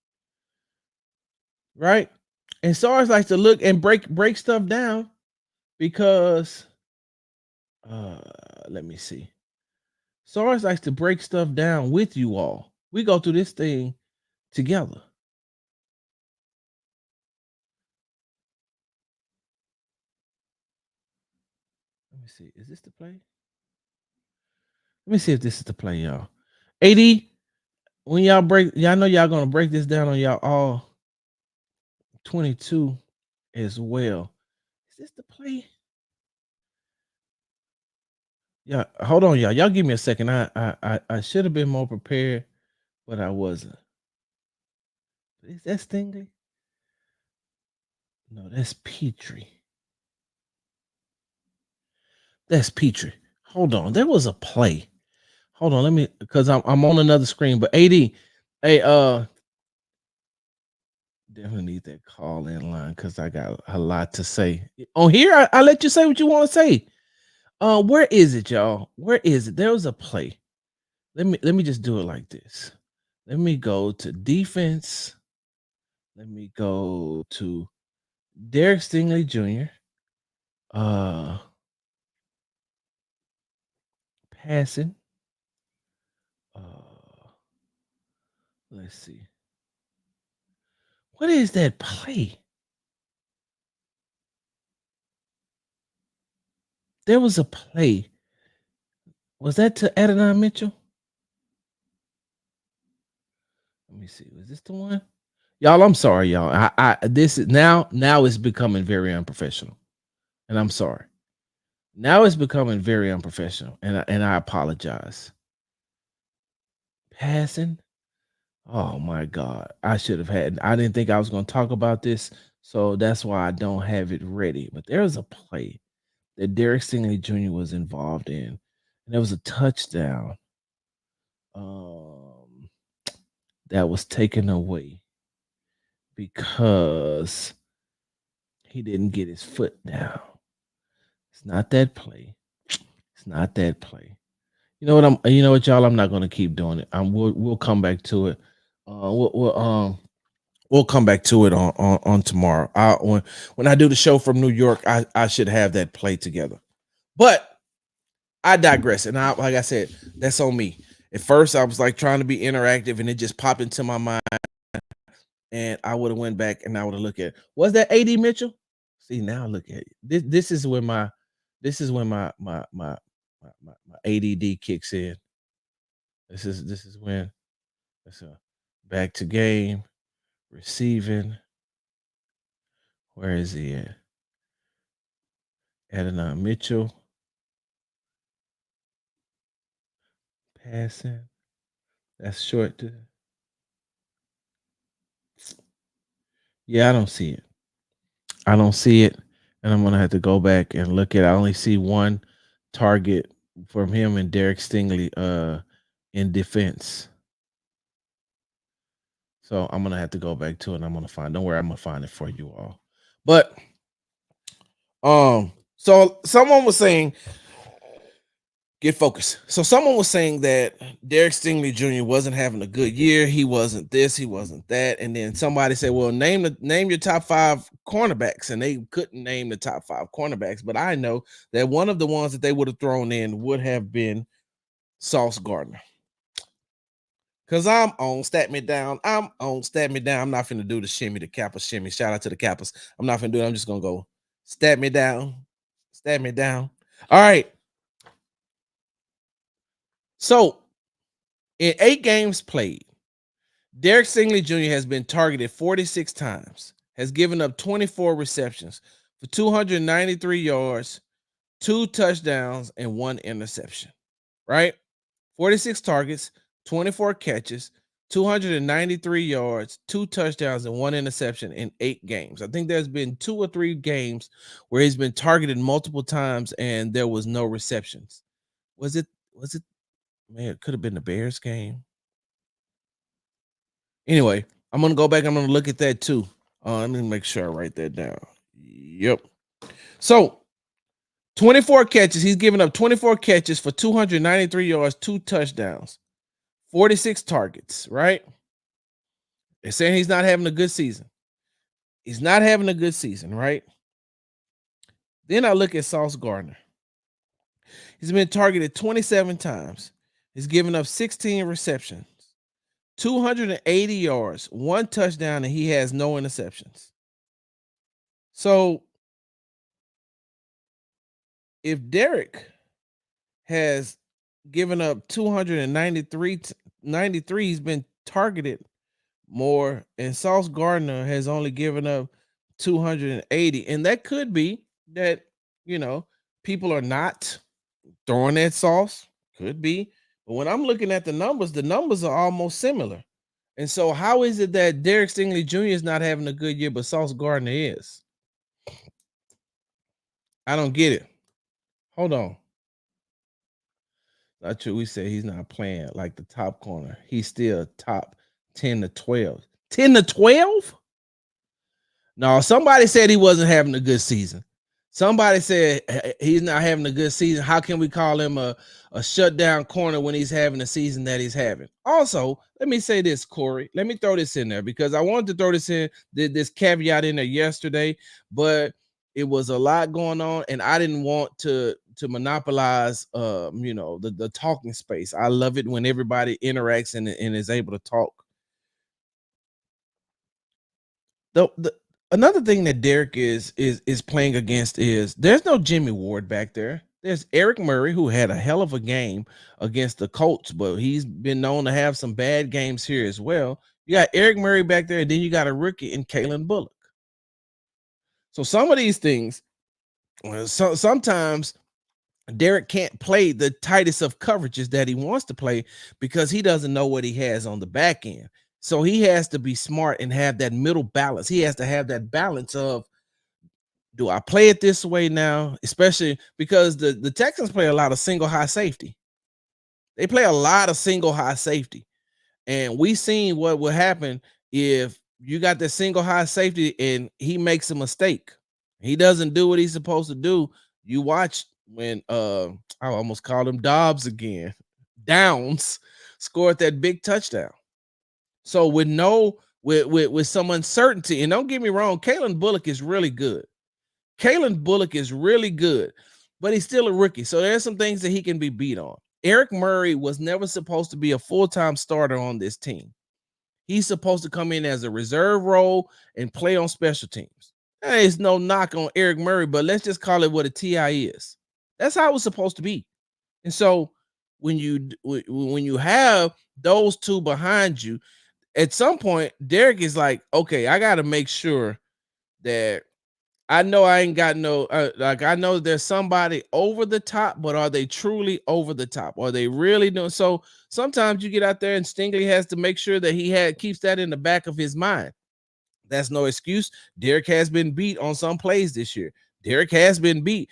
right? And SARS likes to look and break stuff down because let me see. SARS likes to break stuff down with you all. We go through this thing together. Let me see. Is this the play? Let me see if this is the play, y'all. 80, when y'all break, y'all know y'all gonna break this down on y'all all 22 as well. Is this the play? Yeah, hold on, y'all. Y'all give me a second. I should have been more prepared, but I wasn't. Is that Stingley? No, that's Petrie. That's Petrie. Hold on. There was a play. Hold on, let me because I'm on another screen. But AD, hey, definitely need that call in line because I got a lot to say. On here, I let you say what you want to say. Where is it, y'all? Where is it? There was a play. Let me just do it like this. Let me go to defense. Let me go to Derek Stingley Jr. Passing. Let's see. What is that play? There was a play. Was that to Adonai Mitchell? Let me see. Was this the one? Y'all, I'm sorry, y'all. This is now it's becoming very unprofessional. And I'm sorry. Now it's becoming very unprofessional. And I apologize. Passing. Oh my God. I should have had I didn't think I was going to talk about this. So that's why I don't have it ready. But there was a play that Derek Stingley Jr. was involved in. And there was a touchdown that was taken away because he didn't get his foot down. It's not that play. It's not that play. You know what, y'all? I'm not gonna keep doing it. We'll come back to it. We'll come back to it on tomorrow. When I do the show from New York, I should have that play together. But I digress. And like I said, that's on me. At first, I was like trying to be interactive, and it just popped into my mind, and I would have went back and I would have looked at, was that AD Mitchell? See, now look at it. This is when my ADD kicks in. This is when it's a back to game, receiving. Where is he at? Adonai Mitchell, passing. That's short. Yeah, I don't see it. I don't see it, and I'm gonna have to go back and look at. I only see one target from him and Derek Stingley in defense. So I'm gonna have to go back to it. And I'm gonna find. Don't worry, I'm gonna find it for you all. But so someone was saying, get focused. So someone was saying that Derek Stingley Jr. wasn't having a good year. He wasn't this, he wasn't that. And then somebody said, well, name your top 5 cornerbacks. And they couldn't name the top 5 cornerbacks. But I know that one of the ones that they would have thrown in would have been Sauce Gardner. Cause I'm on stat me down. I'm on stat me down. I'm not finna do the shimmy, the Kappa shimmy. Shout out to the Kappas. I'm not finna do it. I'm just gonna go stat me down. Stat me down. All right. So in 8 games played, Derek Stingley Jr. has been targeted 46 times, has given up 24 receptions for 293 yards, 2 touchdowns, and 1 interception. Right? 46 targets, 24 catches, 293 yards, 2 touchdowns, and 1 interception in 8 games. I think there's been 2 or 3 games where he's been targeted multiple times and there was no receptions. Was it man, it could have been the Bears game. Anyway, I'm gonna go back. I'm gonna look at that too. Let me make sure I write that down. Yep. So 24 catches. He's given up 24 catches for 293 yards, 2 touchdowns, 46 targets, right? They're saying he's not having a good season. He's not having a good season, right? Then I look at Sauce Gardner. He's been targeted 27 times. He's given up 16 receptions, 280 yards, 1 touchdown, and he has no interceptions. So if Derek has given up 293, he's been targeted more, and Sauce Gardner has only given up 280. And that could be that, you know, people are not throwing that sauce. Could be. But when I'm looking at the numbers are almost similar. And so how is it that Derek Stingley Jr. is not having a good year, but Sauce Gardner is? I don't get it. Hold on. Not true. We say he's not playing like the top corner. He's still top 10 to 12. 10 to 12? No, somebody said he wasn't having a good season. Somebody said he's not having a good season. How can we call him a shutdown corner when he's having the season that he's having? Also, let me say this, Corey. Let me throw this in there because I wanted to throw this caveat in there yesterday, but it was a lot going on, and I didn't want to monopolize the talking space. I love it when everybody interacts and is able to talk. The another thing that Derek is playing against is there's no Jimmy Ward back there. There's Eric Murray, who had a hell of a game against the Colts, but he's been known to have some bad games here as well. You got Eric Murray back there, and then you got a rookie in Kalen Bullock. So some of these things, sometimes Derek can't play the tightest of coverages that he wants to play because he doesn't know what he has on the back end. So he has to be smart and have that middle balance. He has to have that balance of, do I play it this way now? Especially because the Texans play a lot of single high safety. They play a lot of single high safety. And we seen what would happen if you got the single high safety and he makes a mistake. He doesn't do what he's supposed to do. You watch when I almost called him Dobbs again. Downs scored that big touchdown. So with no with some uncertainty. And don't get me wrong, Kalen Bullock is really good. Kalen Bullock is really good, but he's still a rookie. So there's some things that he can be beat on. Eric Murray was never supposed to be a full-time starter on this team. He's supposed to come in as a reserve role and play on special teams. There's no knock on Eric Murray, but let's just call it what a TI is. That's how it was supposed to be. And so when you have those two behind you, at some point, Derek is like, okay, I got to make sure that I know I ain't got no like I know there's somebody over the top, but are they truly over the top? Are they really doing so? Sometimes you get out there and Stingley has to make sure that keeps that in the back of his mind. That's no excuse. Derek has been beat on some plays this year. Derek has been beat,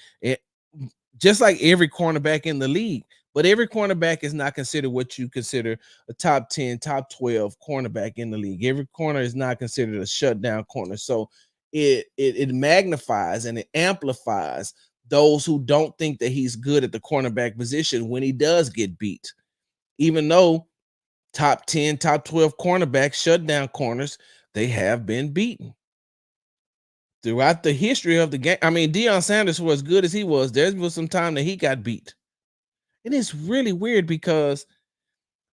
just like every cornerback in the league. But every cornerback is not considered what you consider a top 10, top 12 cornerback in the league. Every corner is not considered a shutdown corner. So it magnifies and it amplifies those who don't think that he's good at the cornerback position when he does get beat. Even though top 10, top 12 cornerbacks, shutdown corners, they have been beaten. Throughout the history of the game, I mean, Deion Sanders, for as good as he was, there was some time that he got beat. And it's really weird because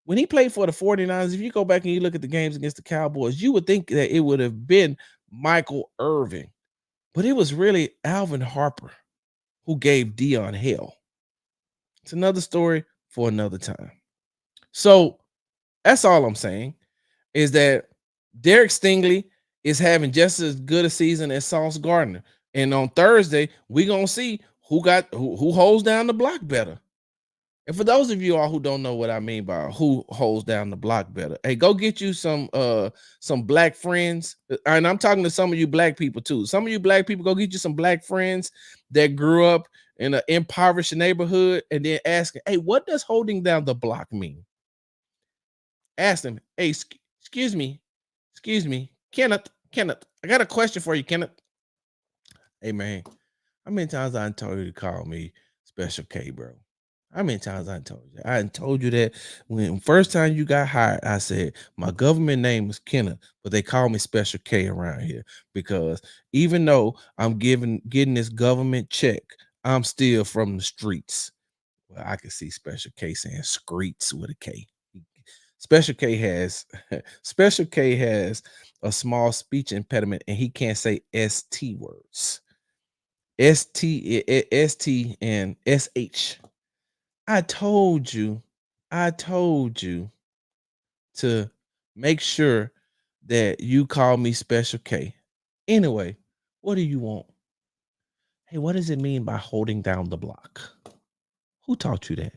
when he played for the 49ers, if you go back and you look at the games against the Cowboys, you would think that it would have been Michael Irvin. But it was really Alvin Harper who gave Deion hell. It's another story for another time. So that's all I'm saying is that Derek Stingley is having just as good a season as Sauce Gardner. And on Thursday, we're going to see who holds down the block better. And for those of you all who don't know what I mean by who holds down the block better, hey, go get you some black friends. And I'm talking to some of you black people too. Some of you black people, go get you some black friends that grew up in an impoverished neighborhood and then ask, hey, what does holding down the block mean? Ask them, hey, excuse me, Kenneth, I got a question for you, Kenneth. Hey, man, how many times I told you to call me Special K, bro? How many times I told you? I told you that when first time you got hired, I said my government name is Kenneth, but they call me Special K around here because even though I'm getting this government check, I'm still from the streets. Well, I can see Special K saying streets with a K. Special K has Special K has a small speech impediment and he can't say ST words. ST and SH. I told you to make sure that you call me Special K. Anyway, what do you want? Hey, what does it mean by holding down the block? Who taught you that?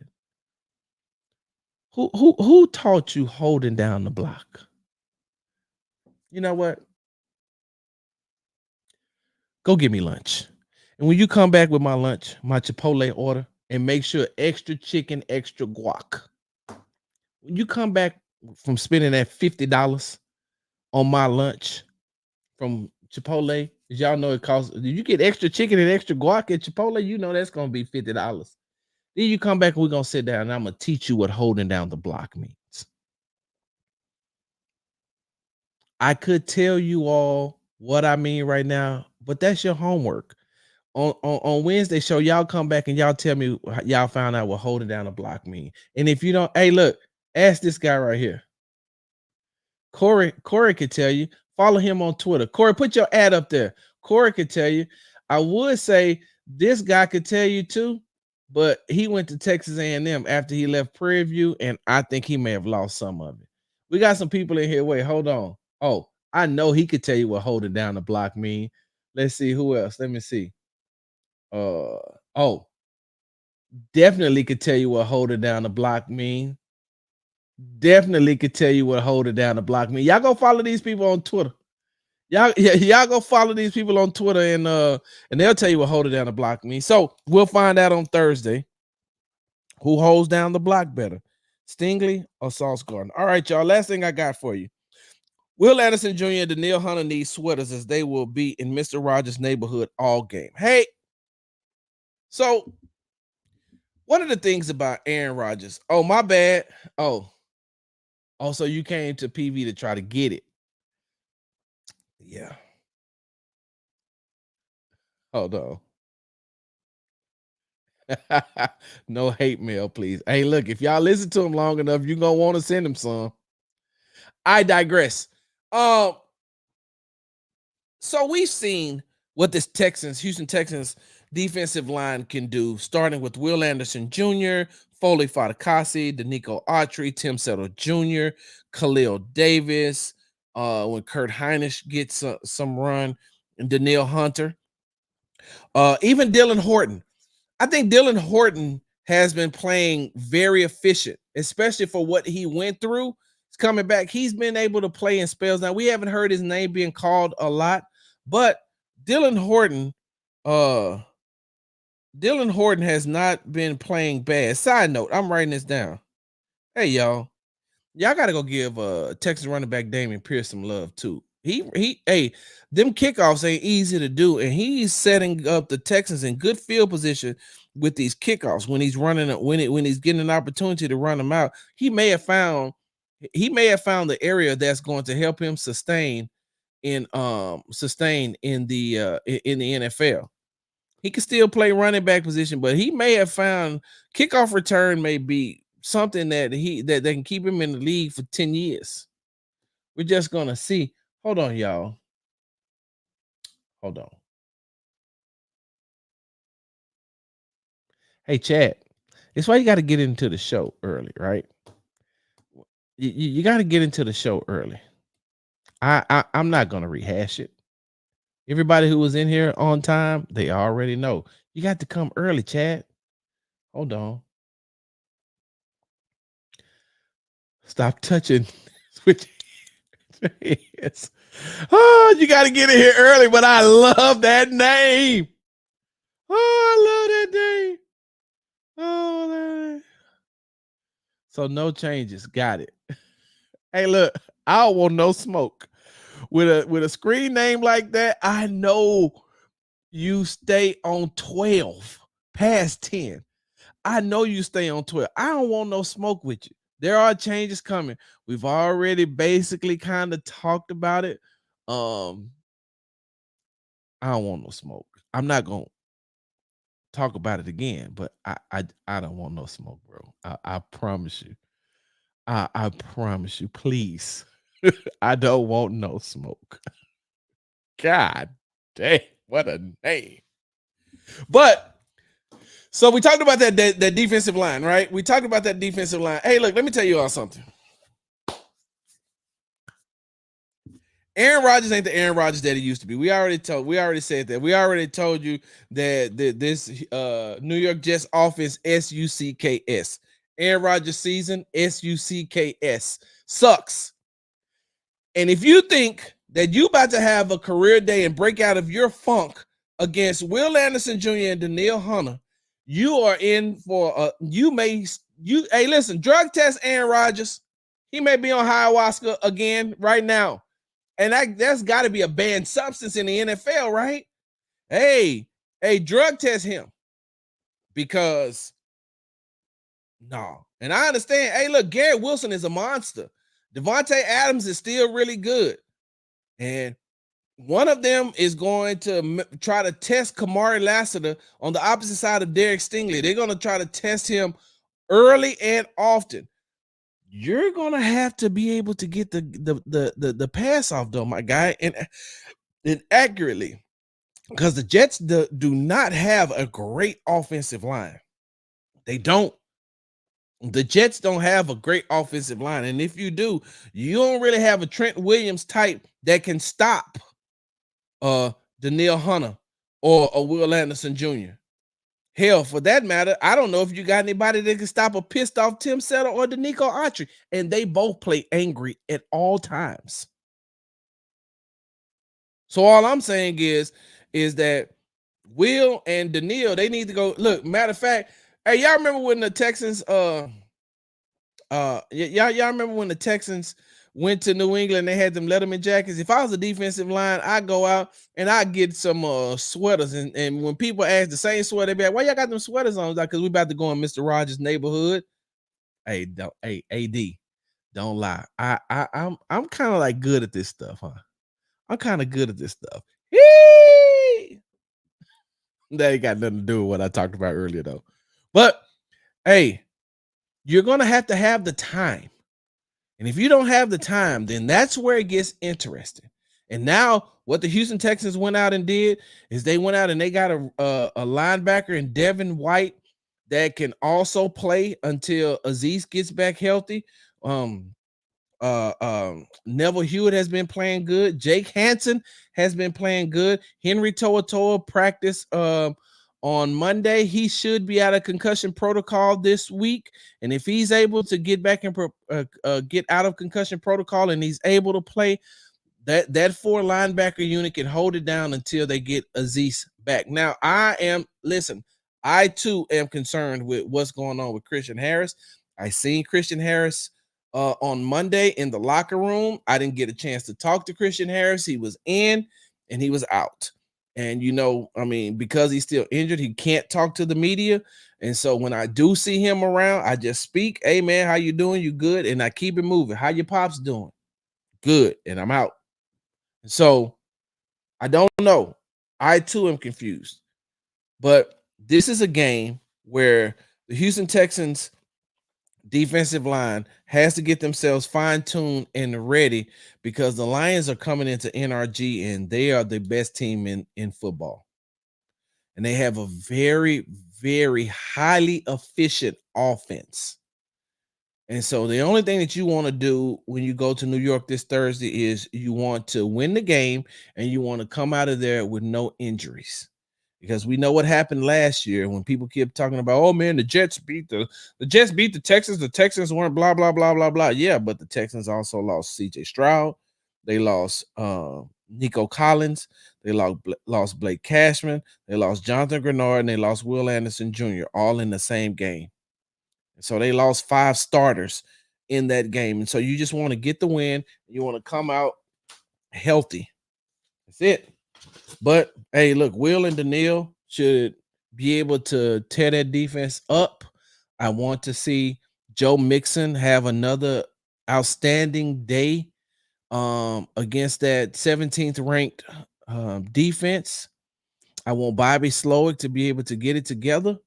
Who taught you holding down the block? You know what? Go get me lunch. And when you come back with my lunch, my Chipotle order, and make sure extra chicken, extra guac. When you come back from spending that $50 on my lunch from Chipotle, as y'all know it costs, you get extra chicken and extra guac at Chipotle, you know that's gonna be $50. Then you come back and we're gonna sit down and I'm gonna teach you what holding down the block means. I could tell you all what I mean right now, but that's your homework. On Wednesday show, y'all come back and y'all tell me y'all found out what holding down the block mean. And if you don't, hey, look, ask this guy right here. Corey could tell you. Follow him on Twitter. Corey, put your ad up there. Corey could tell you. I would say this guy could tell you too, but he went to Texas A&M after he left Prairie View, and I think he may have lost some of it. We got some people in here. Wait, hold on. Oh, I know he could tell you what holding down the block mean. Let's see who else. Let me see. Oh, definitely could tell you what holding down the block mean. Definitely could tell you what holding down the block mean. Y'all go follow these people on Twitter. Y'all go follow these people on Twitter and they'll tell you what holding down the block means. So we'll find out on Thursday who holds down the block better, Stingley or Sauce Gardner. All right, y'all. Last thing I got for you. Will Anderson Jr. and Danielle Hunter need sweaters as they will be in Mr. Rogers' neighborhood all game. Hey, so one of the things about Aaron Rodgers, oh, my bad. Oh, so you came to PV to try to get it. Yeah. Hold on. No hate mail, please. Hey, look, if y'all listen to him long enough, you're gonna want to send him some. I digress. Um, so we've seen what this Houston Texans defensive line can do, starting with Will Anderson Jr., Foley Fatukasi, Danico Autry, Tim Settle Jr., Khalil Davis, when Kurt Hinish gets some run, and Daniil Hunter, even Dylan Horton. I think Dylan Horton has been playing very efficient, especially for what he went through. He's coming back. He's been able to play in spells. Now, we haven't heard his name being called a lot, but Dylan Horton, uh, Dylan Horton has not been playing bad. Side note, I'm writing this down. Hey, y'all gotta go give Texas running back Damian Pierce some love too. Hey, them kickoffs ain't easy to do, and he's setting up the Texans in good field position with these kickoffs when he's running when he's getting an opportunity to run them out. He may have found the area that's going to help him sustain in the NFL. He can still play running back position, but he may have found kickoff return may be something that they can keep him in the league for 10 years. We're just gonna see. Hold on, y'all. Hold on. Hey, Chad. It's why you got to get into the show early, right? You got to get into the show early. I'm not gonna rehash it. Everybody who was in here on time, they already know. You got to come early, Chad. Hold on. Stop touching. Switch. Yes. Oh, you got to get in here early, but I love that name. Oh, I love that name. Oh, man. So no changes. Got it. Hey, look, I don't want no smoke. With a screen name like that, I know you stay on 12 past 10. I know you stay on 12. I don't want no smoke with you. There are changes coming. We've already basically kind of talked about it. I don't want no smoke. I'm not gonna talk about it again, but I don't want no smoke, bro. I promise you. I promise you, please. I don't want no smoke. God dang, what a name. But so we talked about that defensive line, right? We talked about that defensive line. Hey, look, let me tell you all something. Aaron Rodgers ain't the Aaron Rodgers that he used to be. We already said that. We already told you that this New York Jets offense SUCKS. Aaron Rodgers season SUCKS sucks. And if you think that you about to have a career day and break out of your funk against Will Anderson Jr. and Daniil Hunter, you are in for hey, listen, drug test Aaron Rodgers. He may be on ayahuasca again right now. And that's got to be a banned substance in the NFL, right? Hey, drug test him because no. And I understand. Hey, look, Garrett Wilson is a monster. Devontae Adams is still really good. And one of them is going to try to test Kamari Lassiter on the opposite side of Derek Stingley. They're going to try to test him early and often. You're gonna have to be able to get the pass off though, my guy, and accurately, because the Jets do not have a great offensive line. They don't. The Jets don't have a great offensive line, and if you do, you don't really have a Trent Williams type that can stop Daniil Hunter or a Will Anderson Jr. Hell, for that matter, I don't know if you got anybody that can stop a pissed off Tim Settle or Danico Autry, and they both play angry at all times. So all I'm saying is that Will and Daniil, they need to go. Look, matter of fact, hey, y'all remember when the Texans y'all remember when the Texans went to New England, they had them Letterman jackets. If I was a defensive line, I'd go out and I'd get some sweaters. And when people ask the same sweater, they be like, why y'all got them sweaters on? Like, because we about to go in Mr. Rogers' neighborhood. Hey, AD, don't lie. I'm kind of like good at this stuff, huh? I'm kind of good at this stuff. Yee! That ain't got nothing to do with what I talked about earlier, though. But hey, you're gonna have to have the time. And if you don't have the time, then that's where it gets interesting. And now, what the Houston Texans went out and did is they went out and they got a linebacker in Devin White that can also play until Aziz gets back healthy. Um, Neville Hewitt has been playing good. Jake Hansen has been playing good. Henry Toa practiced on Monday. He should be out of concussion protocol this week, and if he's able to get back and get out of concussion protocol and he's able to play, that four linebacker unit can hold it down until they get Aziz back. Now, I too am concerned with what's going on with Christian Harris. I seen Christian Harris on Monday in the locker room. I didn't get a chance to talk to Christian Harris. He was in and he was out. And because he's still injured, he can't talk to the media. And so when I do see him around, I just speak, "Hey man, how you doing? You good?" And I keep it moving. "How your pops doing?" "Good." And I'm out. So I don't know. I too am confused. But this is a game where the Houston Texans defensive line has to get themselves fine-tuned and ready because the Lions are coming into NRG and they are the best team in football. And they have a very, very highly efficient offense. And so the only thing that you want to do when you go to New York this Thursday is you want to win the game and you want to come out of there with no injuries. Because we know what happened last year when people kept talking about, "Oh man, the Jets beat the Texans. The Texans weren't blah blah blah blah blah." Yeah, but the Texans also lost CJ Stroud. They lost Nico Collins. They lost Blake Cashman. They lost Jonathan Grenard, and they lost Will Anderson Jr. all in the same game. So they lost 5 starters in that game. And so you just want to get the win. You want to come out healthy. That's it. But hey, look, Will and Daniil should be able to tear that defense up. I want to see Joe Mixon have another outstanding day against that 17th ranked defense. I want Bobby Slowick to be able to get it together.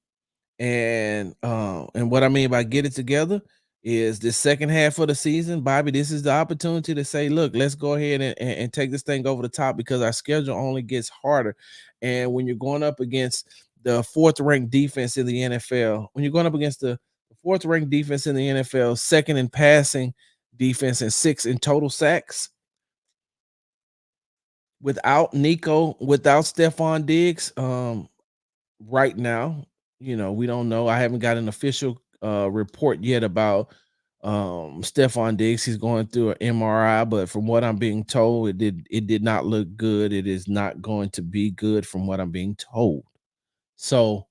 And what I mean by get it together is the second half of the season, Bobby, this is the opportunity to say, look, let's go ahead and take this thing over the top because our schedule only gets harder. And when you're going up against the fourth ranked defense in the NFL, when you're going up against the fourth ranked defense in the NFL, second in passing defense and 6 in total sacks, without Nico, without Stephon Diggs, right now, we don't know. I haven't got an official report yet about Stephon Diggs. He's going through an MRI, but from what I'm being told, it did not look good. It is not going to be good from what I'm being told. So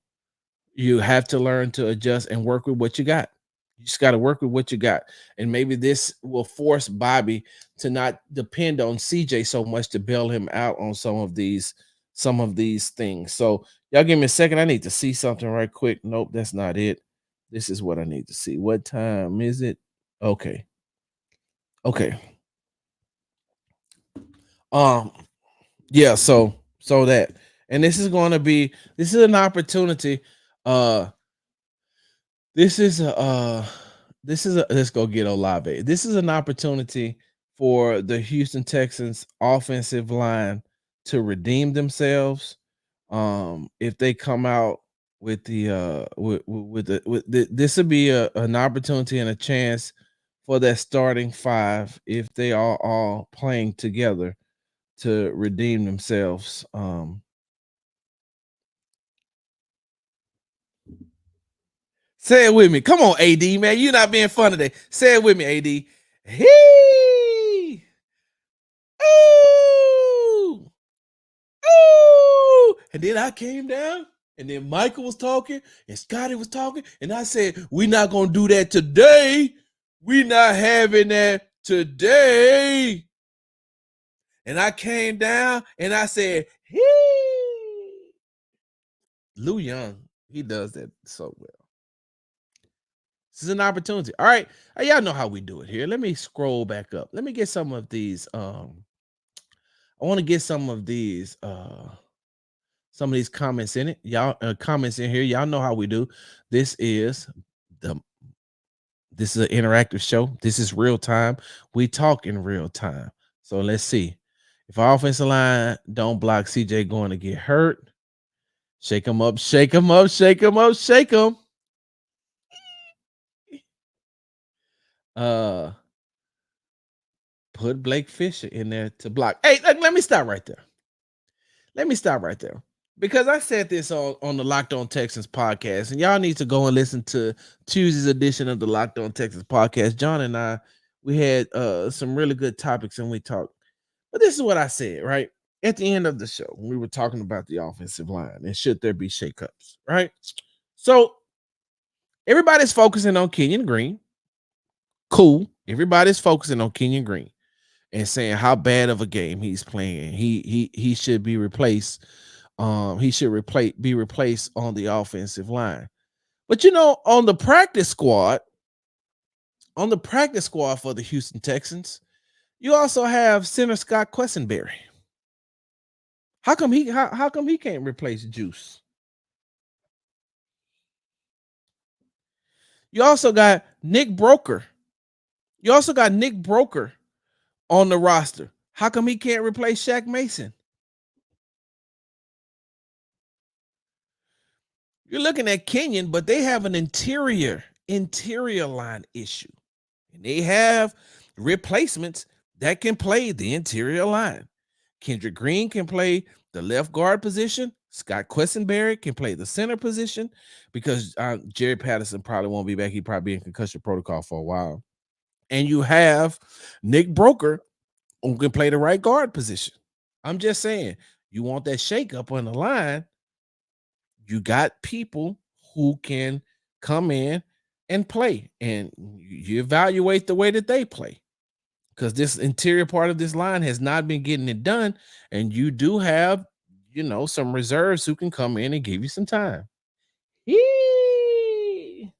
you have to learn to adjust and work with what you got. You just got to work with what you got. And maybe this will force Bobby to not depend on CJ so much to bail him out on some of these things. So y'all give me a second. I need to see something right quick. Nope, that's not it. This is what I need to see. What time is it? Okay. Okay. Um, yeah, so that. And this is an opportunity. Uh This is a let's go get Olave. This is an opportunity for the Houston Texans offensive line to redeem themselves. If they come out with the this would be an opportunity and a chance for that starting 5 if they are all playing together to redeem themselves. Say it with me. Come on, AD, man. You're not being fun today. Say it with me, AD. Hey! Ooh! Ooh! And then I came down, and then Michael was talking, and Scotty was talking, and I said, we're not going to do that today. We're not having that today. And I came down, and I said, hey! Lou Young, he does that so well. This is an opportunity. All right. Y'all know how we do it here. Let me scroll back up. Let me get some of these. I want to get some of these comments in it. Y'all comments in here. Y'all know how we do. This is the this is an interactive show. This is real time. We talk in real time. So let's see. If our offensive line don't block CJ going to get hurt, shake him up, shake him up, shake him up, shake him. Uh Put Blake Fisher in there to block. Hey, let me stop right there. Let me stop right there. Because I said this on the Locked On Texans podcast, and y'all need to go and listen to Tuesday's edition of the Locked On Texans podcast. John and I, we had some really good topics and we talked. But this is what I said, right? At the end of the show, we were talking about the offensive line and should there be shakeups, right? So everybody's focusing on Kenyon Green. Cool. Everybody's focusing on Kenyon Green and saying how bad of a game he's playing. He should be replaced. He should be replaced on the offensive line. But on the practice squad for the Houston Texans, you also have center Scott Quessenberry. How come he can't replace Juice? You also got Nick Broker. On the roster. How come he can't replace Shaq Mason? You're looking at Kenyon, but they have an interior line issue. And they have replacements that can play the interior line. Kendrick Green can play the left guard position. Scott Quessenberry can play the center position because Jerry Patterson probably won't be back. He'll probably be in concussion protocol for a while. And you have Nick Broker who can play the right guard position. I'm just saying, you want that shakeup on the line, you got people who can come in and play, and you evaluate the way that they play. Because this interior part of this line has not been getting it done, and you do have, some reserves who can come in and give you some time. Yee!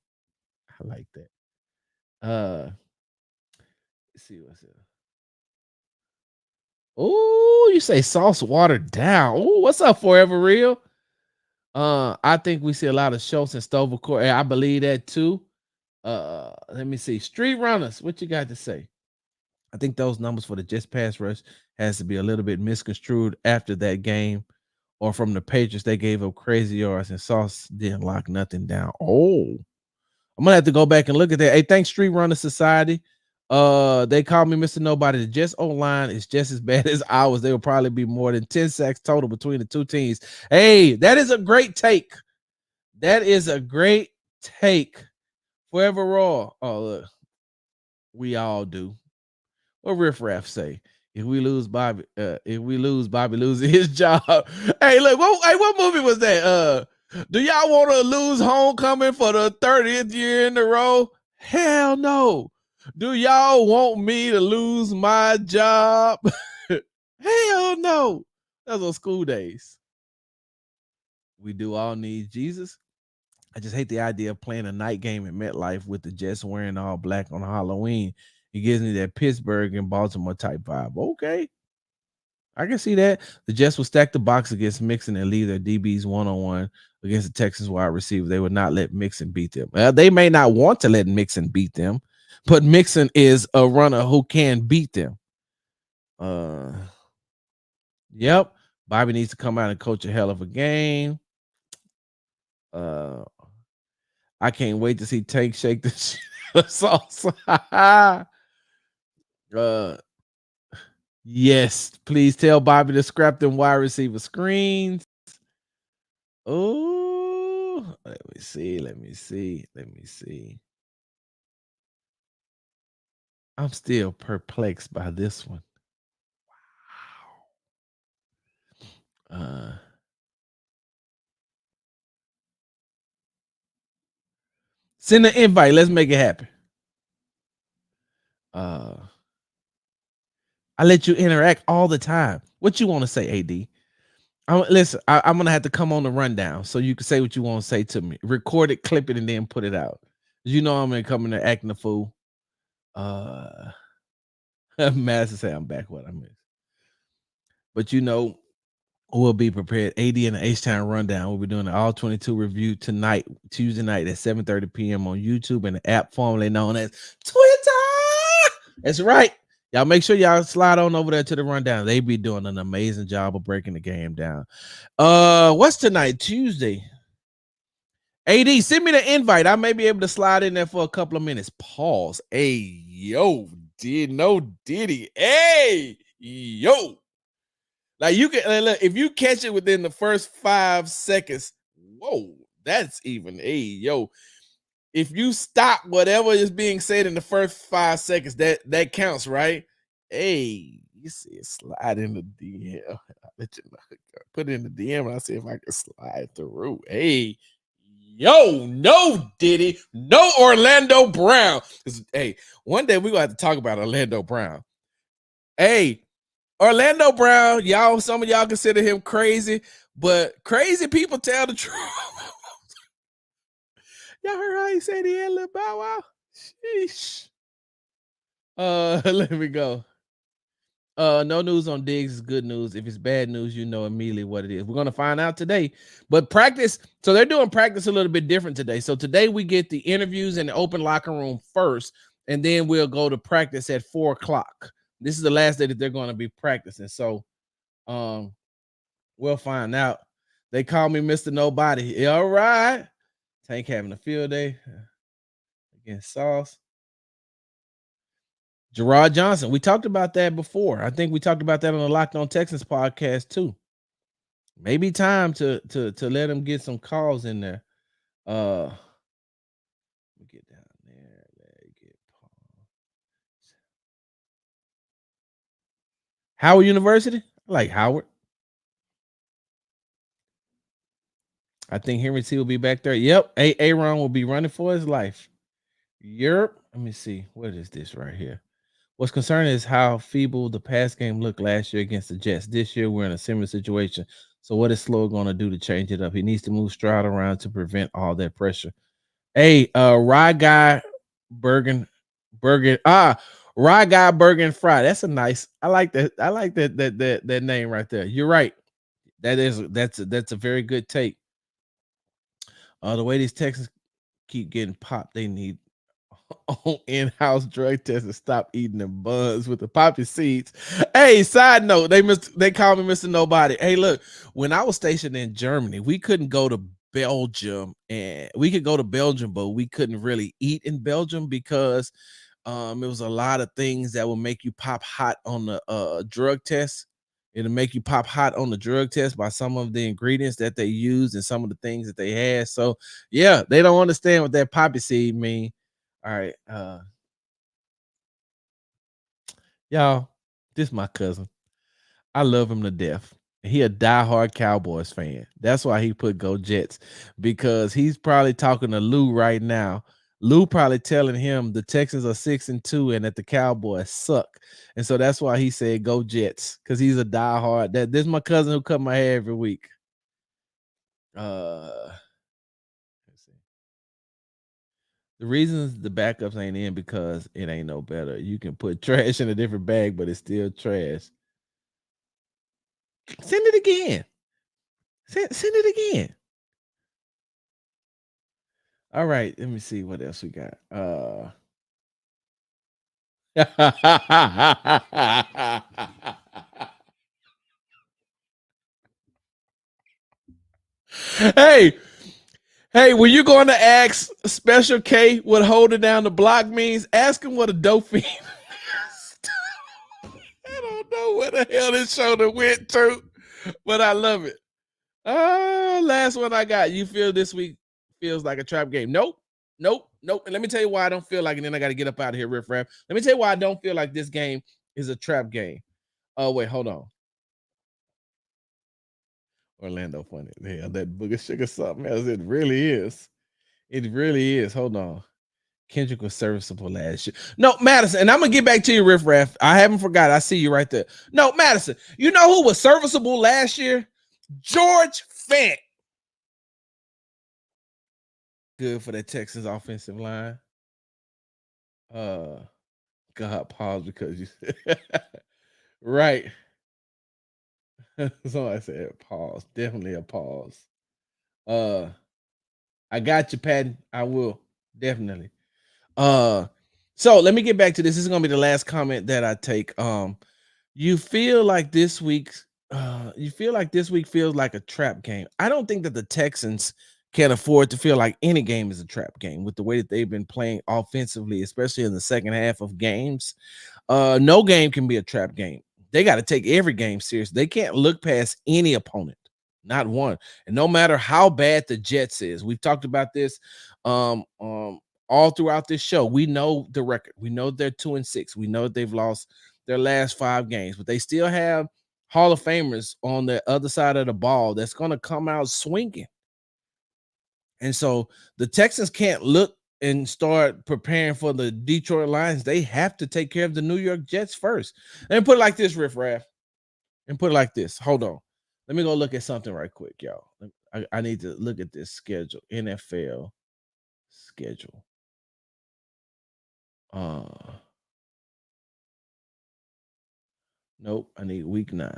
I like that. Let's see what's up. Oh, you say sauce watered down. Oh, what's up, Forever Real? I think we see a lot of Schultz and Stovercourt. I believe that too. Let me see. Street Runners, what you got to say? I think those numbers for the Jets pass rush has to be a little bit misconstrued after that game, or from the Patriots. They gave up crazy yards and Sauce didn't lock nothing down. Oh, I'm gonna have to go back and look at that. Hey, thanks, Street Runner Society. They call me Mr. Nobody. The Jets O-line is just as bad as ours. They will probably be more than 10 sacks total between the two teams. Hey, that is a great take. That is a great take. Forever Raw. Oh, look. We all do. What Riff Raff say? If we lose Bobby loses his job. Hey, look, what movie was that? Do y'all want to lose Homecoming for the 30th year in a row? Hell no. Do y'all want me to lose my job? Hell no. Those are school days. We do all need Jesus. I just hate the idea of playing a night game at MetLife with the Jets wearing all black on Halloween. It gives me that Pittsburgh and Baltimore type vibe. Okay. I can see that. The Jets will stack the box against Mixon and leave their DBs one-on-one against the Texans wide receiver. They would not let Mixon beat them. They may not want to let Mixon beat them, but Mixon is a runner who can beat them. Yep. Bobby needs to come out and coach a hell of a game. I can't wait to see Tank shake the shit of sauce. Yes, please tell Bobby to scrap them wide receiver screens. Oh, let me see. I'm still perplexed by this one. Wow. Send an invite. Let's make it happen. I let you interact all the time. What you want to say, AD? Listen, I'm gonna have to come on the rundown so you can say what you want to say to me. Record it, clip it, and then put it out. You know I'm gonna come in there acting a fool. Madison say I'm back. What I missed. But we'll be prepared. AD and the H-Town Rundown. We'll be doing the All 22 review tonight, Tuesday night at 7:30 p.m. on YouTube and the app formerly known as Twitter. That's right. Y'all make sure y'all slide on over there to the rundown. They be doing an amazing job of breaking the game down. What's tonight? Tuesday. AD, send me the invite. I may be able to slide in there for a couple of minutes. Pause. Hey, yo, Diddy. Hey, yo. Like you can look, if you catch it within the first 5 seconds, whoa, that's even yo. If you stop whatever is being said in the first 5 seconds, that counts, right? Hey, you see it slide in the DM. I'll let you know. Put it in the DM and I'll see if I can slide through. Hey, yo, no Diddy, no Orlando Brown. Hey, one day we're gonna have to talk about Orlando Brown. Hey, Orlando Brown, some of y'all consider him crazy, but crazy people tell the truth. Y'all heard how he said he had a little bow wow? Sheesh. Let me go. No news on Diggs is good news. If it's bad news, you know immediately what it is. We're gonna find out today. But practice, so they're doing practice a little bit different today. So today we get the interviews in the open locker room first, and then we'll go to practice at 4:00. This is the last day that they're going to be practicing. So we'll find out. They call me Mr. Nobody. All right. Tank having a field day against Sauce. Gerard Johnson. We talked about that before. I think we talked about that on the Locked On Texans podcast too. Maybe time to let him get some calls in there. Let me get down there. Howard University. I like Howard. I think Henry T will be back there. Yep. Aaron will be running for his life. Europe. Let me see. What is this right here? What's concerning is how feeble the pass game looked last year against the Jets. This year, we're in a similar situation. So, what is Slow going to do to change it up? He needs to move Stroud around to prevent all that pressure. Hey, Rye Guy Bergen, Rye Guy Bergen Fry. That's a nice. I like that. I like that name right there. You're right. That's a very good take. The way these Texans keep getting popped, they need in-house drug test and stop eating the buns with the poppy seeds. Hey, side note, they call me Mr. Nobody. Hey, look, when I was stationed in Germany, we couldn't go to Belgium, and we could go to Belgium, but we couldn't really eat in Belgium because it was a lot of things that will make you pop hot on the drug test. It'll make you pop hot on the drug test by some of the ingredients that they use and some of the things that they had. So yeah, they don't understand what that poppy seed mean. All right, y'all, this my cousin. I love him to death. He a diehard Cowboys fan. That's why he put Go Jets, because he's probably talking to Lou right now. Lou probably telling him the Texans are 6-2 and that the Cowboys suck. And so that's why he said Go Jets, because he's a diehard. This is my cousin who cut my hair every week. Let's see. The reasons the backups ain't in because it ain't no better. You can put trash in a different bag, but it's still trash. Send it again. Send it again. All right, let me see what else we got. Hey, when you going to ask Special K what holding down the block means, ask him what a dope fiend is. I don't know where the hell this shoulder went to, but I love it. Last one I got. You feel this week feels like a trap game? Nope. And let me tell you why I don't feel like it. And then I got to get up out of here, riff raff. Let me tell you why I don't feel like this game is a trap game. Oh, wait, hold on. Orlando funny. Hell, that booger sugar something else. It really is. It really is. Hold on. Kendrick was serviceable last year. No, Madison, and I'm gonna get back to you, riff raff. I haven't forgot. I see you right there. No, Madison. You know who was serviceable last year? George Fant. Good for that Texans offensive line. God, pause because you right. Somebody said pause. Definitely a pause. Uh, I got you, Patton. I will definitely. Uh, so let me get back to this. This is gonna be the last comment that I take. You feel like this week's you feel like this week feels like a trap game. I don't think that the Texans can afford to feel like any game is a trap game with the way that they've been playing offensively, especially in the second half of games. No game can be a trap game. They got to take every game serious. They can't look past any opponent, not one. And no matter how bad the Jets is, we've talked about this all throughout this show. We know the record. We know they're 2-6. We know they've lost their last 5 games, but they still have Hall of Famers on the other side of the ball that's going to come out swinging. And so the Texans can't look and start preparing for the Detroit Lions. They have to take care of the New York Jets first. Let me put it like this, Riff Raff. And put it like this. Hold on. Let me go look at something right quick, y'all. I need to look at this schedule. NFL schedule. Nope. I need week 9.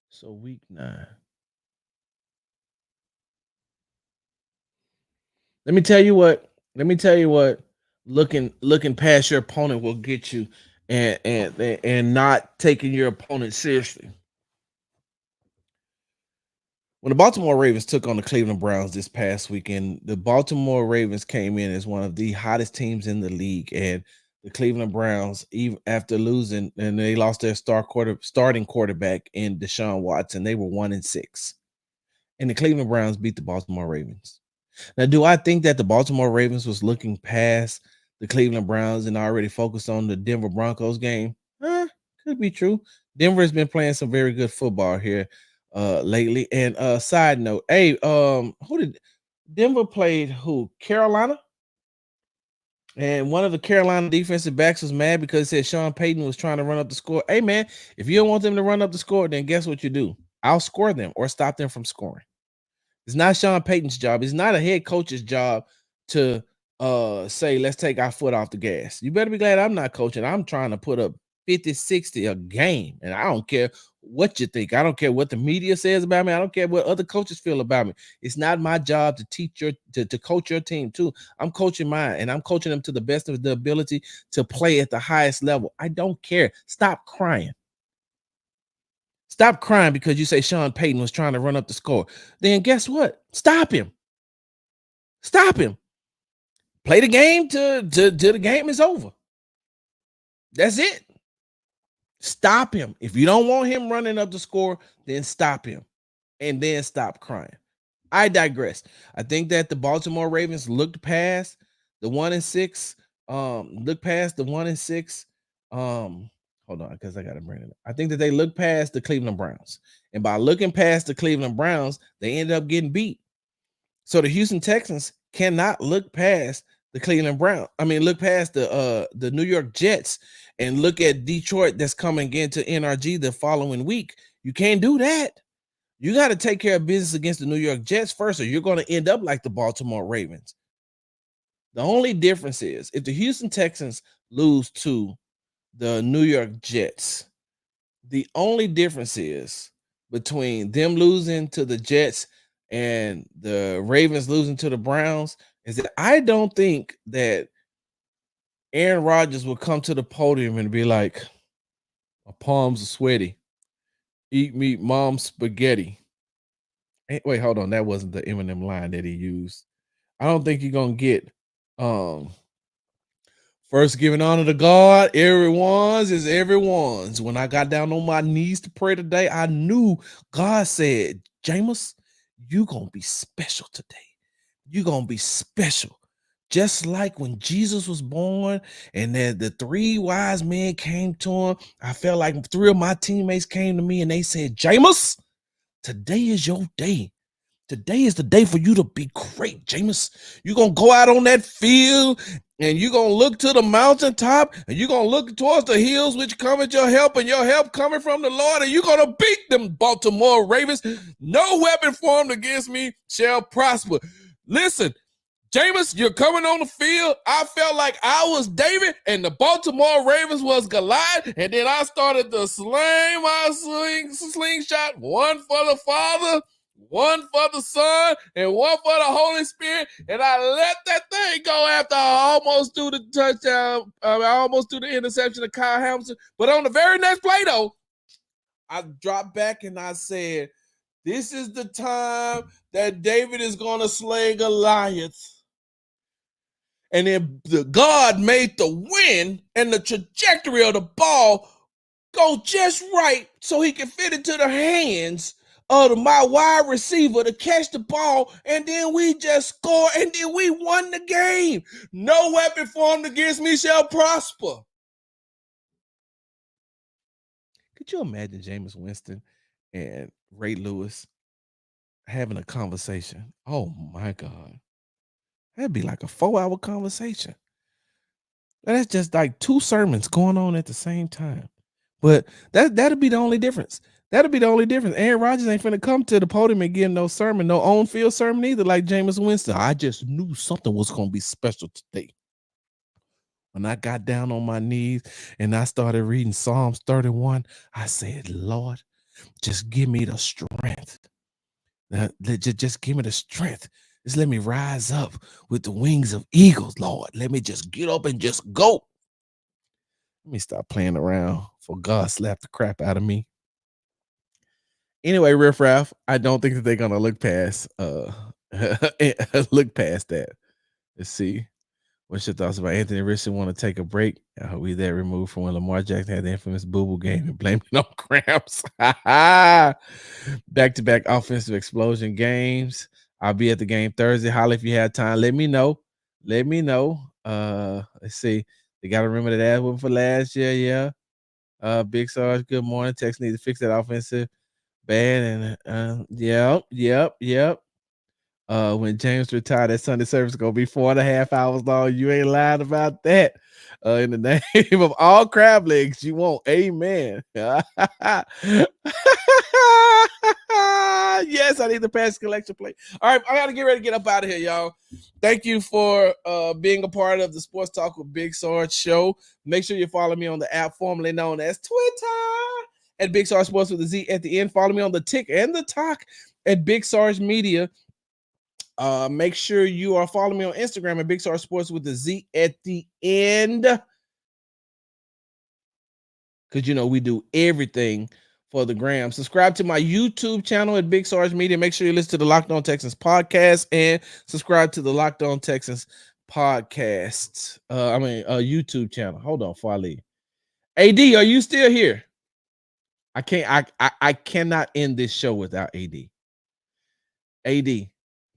So week 9. Let me tell you what. Looking past your opponent will get you, and not taking your opponent seriously. When the Baltimore Ravens took on the Cleveland Browns this past weekend, the Baltimore Ravens came in as one of the hottest teams in the league, and the Cleveland Browns, even after losing, and they lost their starting quarterback in Deshaun Watson, they were 1-6, and the Cleveland Browns beat the Baltimore Ravens. Now, do I think that the Baltimore Ravens was looking past the Cleveland Browns and already focused on the Denver Broncos game? Could be true. Denver has been playing some very good football here lately. And side note, hey, who did Denver played who? Carolina? And one of the Carolina defensive backs was mad because he said Sean Payton was trying to run up the score. Hey, man, if you don't want them to run up the score, then guess what you do? Outscore them or stop them from scoring. It's not Sean Payton's job. It's not a head coach's job to say, let's take our foot off the gas. You better be glad I'm not coaching. I'm trying to put up 50, 60 a game. And I don't care what you think. I don't care what the media says about me. I don't care what other coaches feel about me. It's not my job to teach to coach your team too. I'm coaching mine, and I'm coaching them to the best of the ability to play at the highest level. I don't care. Stop crying. Stop crying because you say Sean Payton was trying to run up the score. Then guess what? Stop him. Stop him. Play the game till the game is over. That's it. Stop him. If you don't want him running up the score, then stop him. And then stop crying. I digress. I think that the Baltimore Ravens looked past the 1-6. Looked past the 1-6. Hold on, because I got to bring it up. I think that they looked past the Cleveland Browns. And by looking past the Cleveland Browns, they ended up getting beat. So the Houston Texans cannot look past the Cleveland Browns. I mean, look past the New York Jets and look at Detroit that's coming into NRG the following week. You can't do that. You got to take care of business against the New York Jets first, or you're going to end up like the Baltimore Ravens. The only difference is if the Houston Texans lose to the New York Jets, the only difference is between them losing to the Jets and the Ravens losing to the Browns is that I don't think that Aaron Rodgers will come to the podium and be like, my palms are sweaty. Eat me mom's spaghetti. Hey, wait, hold on. That wasn't the Eminem line that he used. I don't think you're gonna get first giving honor to God. Everyone's is everyone's. When I got down on my knees to pray today, I knew God said, Jameis, you gonna be special today. You're gonna be special. Just like when Jesus was born and then the 3 wise men came to him, I felt like 3 of my teammates came to me and they said, Jameis, today is your day. Today is the day for you to be great, Jameis. You're going to go out on that field and you're going to look to the mountaintop and you're going to look towards the hills which come at your help, and your help coming from the Lord, and you're going to beat them Baltimore Ravens. No weapon formed against me shall prosper. Listen, Jameis, you're coming on the field. I felt like I was David and the Baltimore Ravens was Goliath. And then I started to sling my slingshot, one for the Father, one for the Son, and one for the Holy Spirit. And I let that thing go after I almost threw the touchdown. I almost threw the interception to Kyle Hamilton. But on the very next play, though, I dropped back and I said, this is the time that David is going to slay Goliath. And then God made the wind and the trajectory of the ball go just right so he can fit into the hands of my wide receiver to catch the ball. And then we just scored and then we won the game. No weapon formed against me shall prosper. Could you imagine Jameis Winston and Ray Lewis having a conversation? Oh my God. That'd be like a 4-hour conversation. That's just like 2 sermons going on at the same time. But that'll be the only difference. That'll be the only difference. Aaron Rodgers ain't finna come to the podium and give no sermon, no on-field sermon either, like Jameis Winston. I just knew something was gonna be special today. When I got down on my knees and I started reading Psalms 31, I said, Lord, just give me the strength. Just give me the strength. Just let me rise up with the wings of eagles, Lord. Let me just get up and just go. Let me stop playing around for God slap the crap out of me. Anyway, Riff Raff, I don't think that they're gonna look past that. Let's see. What's your thoughts about Anthony Richardson want to take a break? We that removed from when Lamar Jackson had the infamous boo-boo game and blamed it on cramps. Back-to-back offensive explosion games. I'll be at the game Thursday. Holla if you have time. Let me know. Let's see. They got to remember that ass whooping for last year. Yeah. Big Sarge, good morning. Texas needs to fix that offensive bad. And yep. When James retired, that Sunday service is gonna be 4.5 hours long. You ain't lying about that. In the name of all crab legs, you won't. Amen. Yes, I need the pass collection plate. All right, I gotta get ready to get up out of here, y'all. Thank you for being a part of the Sports Talk with Big Sarge show. Make sure you follow me on the app formerly known as Twitter at Big Sarge Sports with a Z at the end. Follow me on the Tick and the Talk at Big Sarge Media. Make sure you are following me on Instagram at Big Sarge Sports with the Z at the end. Because, we do everything for the gram. Subscribe to my YouTube channel at Big Sarge Media. Make sure you listen to the Locked On Texans podcast and subscribe to the Locked On Texans podcast. YouTube channel. Hold on before I leave. AD, are you still here? I cannot end this show without AD. AD.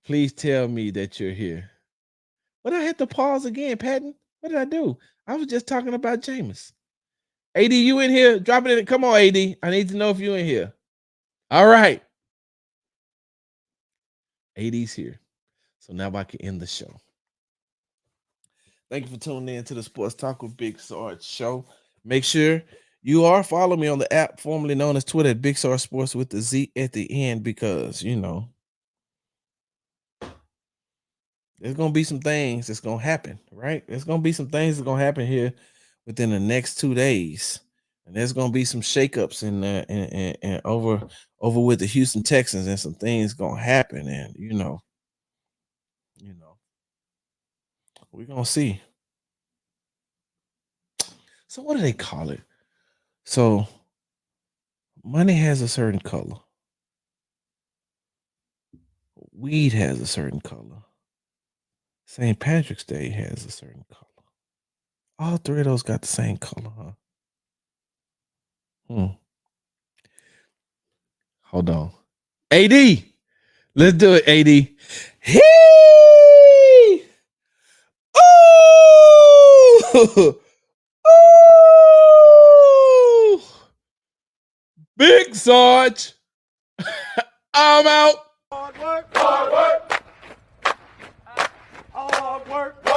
Please tell me that you're here. But I had to pause again, Patton. What did I do? I was just talking about Jameis. AD, you in here? Drop it in. Come on, AD. I need to know if you in here. All right. AD's here. So now I can end the show. Thank you for tuning in to the Sports Talk with Big Sarge show. Make sure you are following me on the app formerly known as Twitter at Big Sarge Sports with the Z at the end because, there's going to be some things that's going to happen, right? There's going to be some things that's going to happen here within the next 2 days. And there's going to be some shakeups and over with the Houston Texans and some things going to happen. And, we're going to see. So what do they call it? So money has a certain color. Weed has a certain color. St. Patrick's Day has a certain color. All 3 of those got the same color, huh? Hold on. AD. Let's do it, AD. Hey! Ooh! Ooh! Big Sarge. I'm out. Hard work. Hard work. Hard work.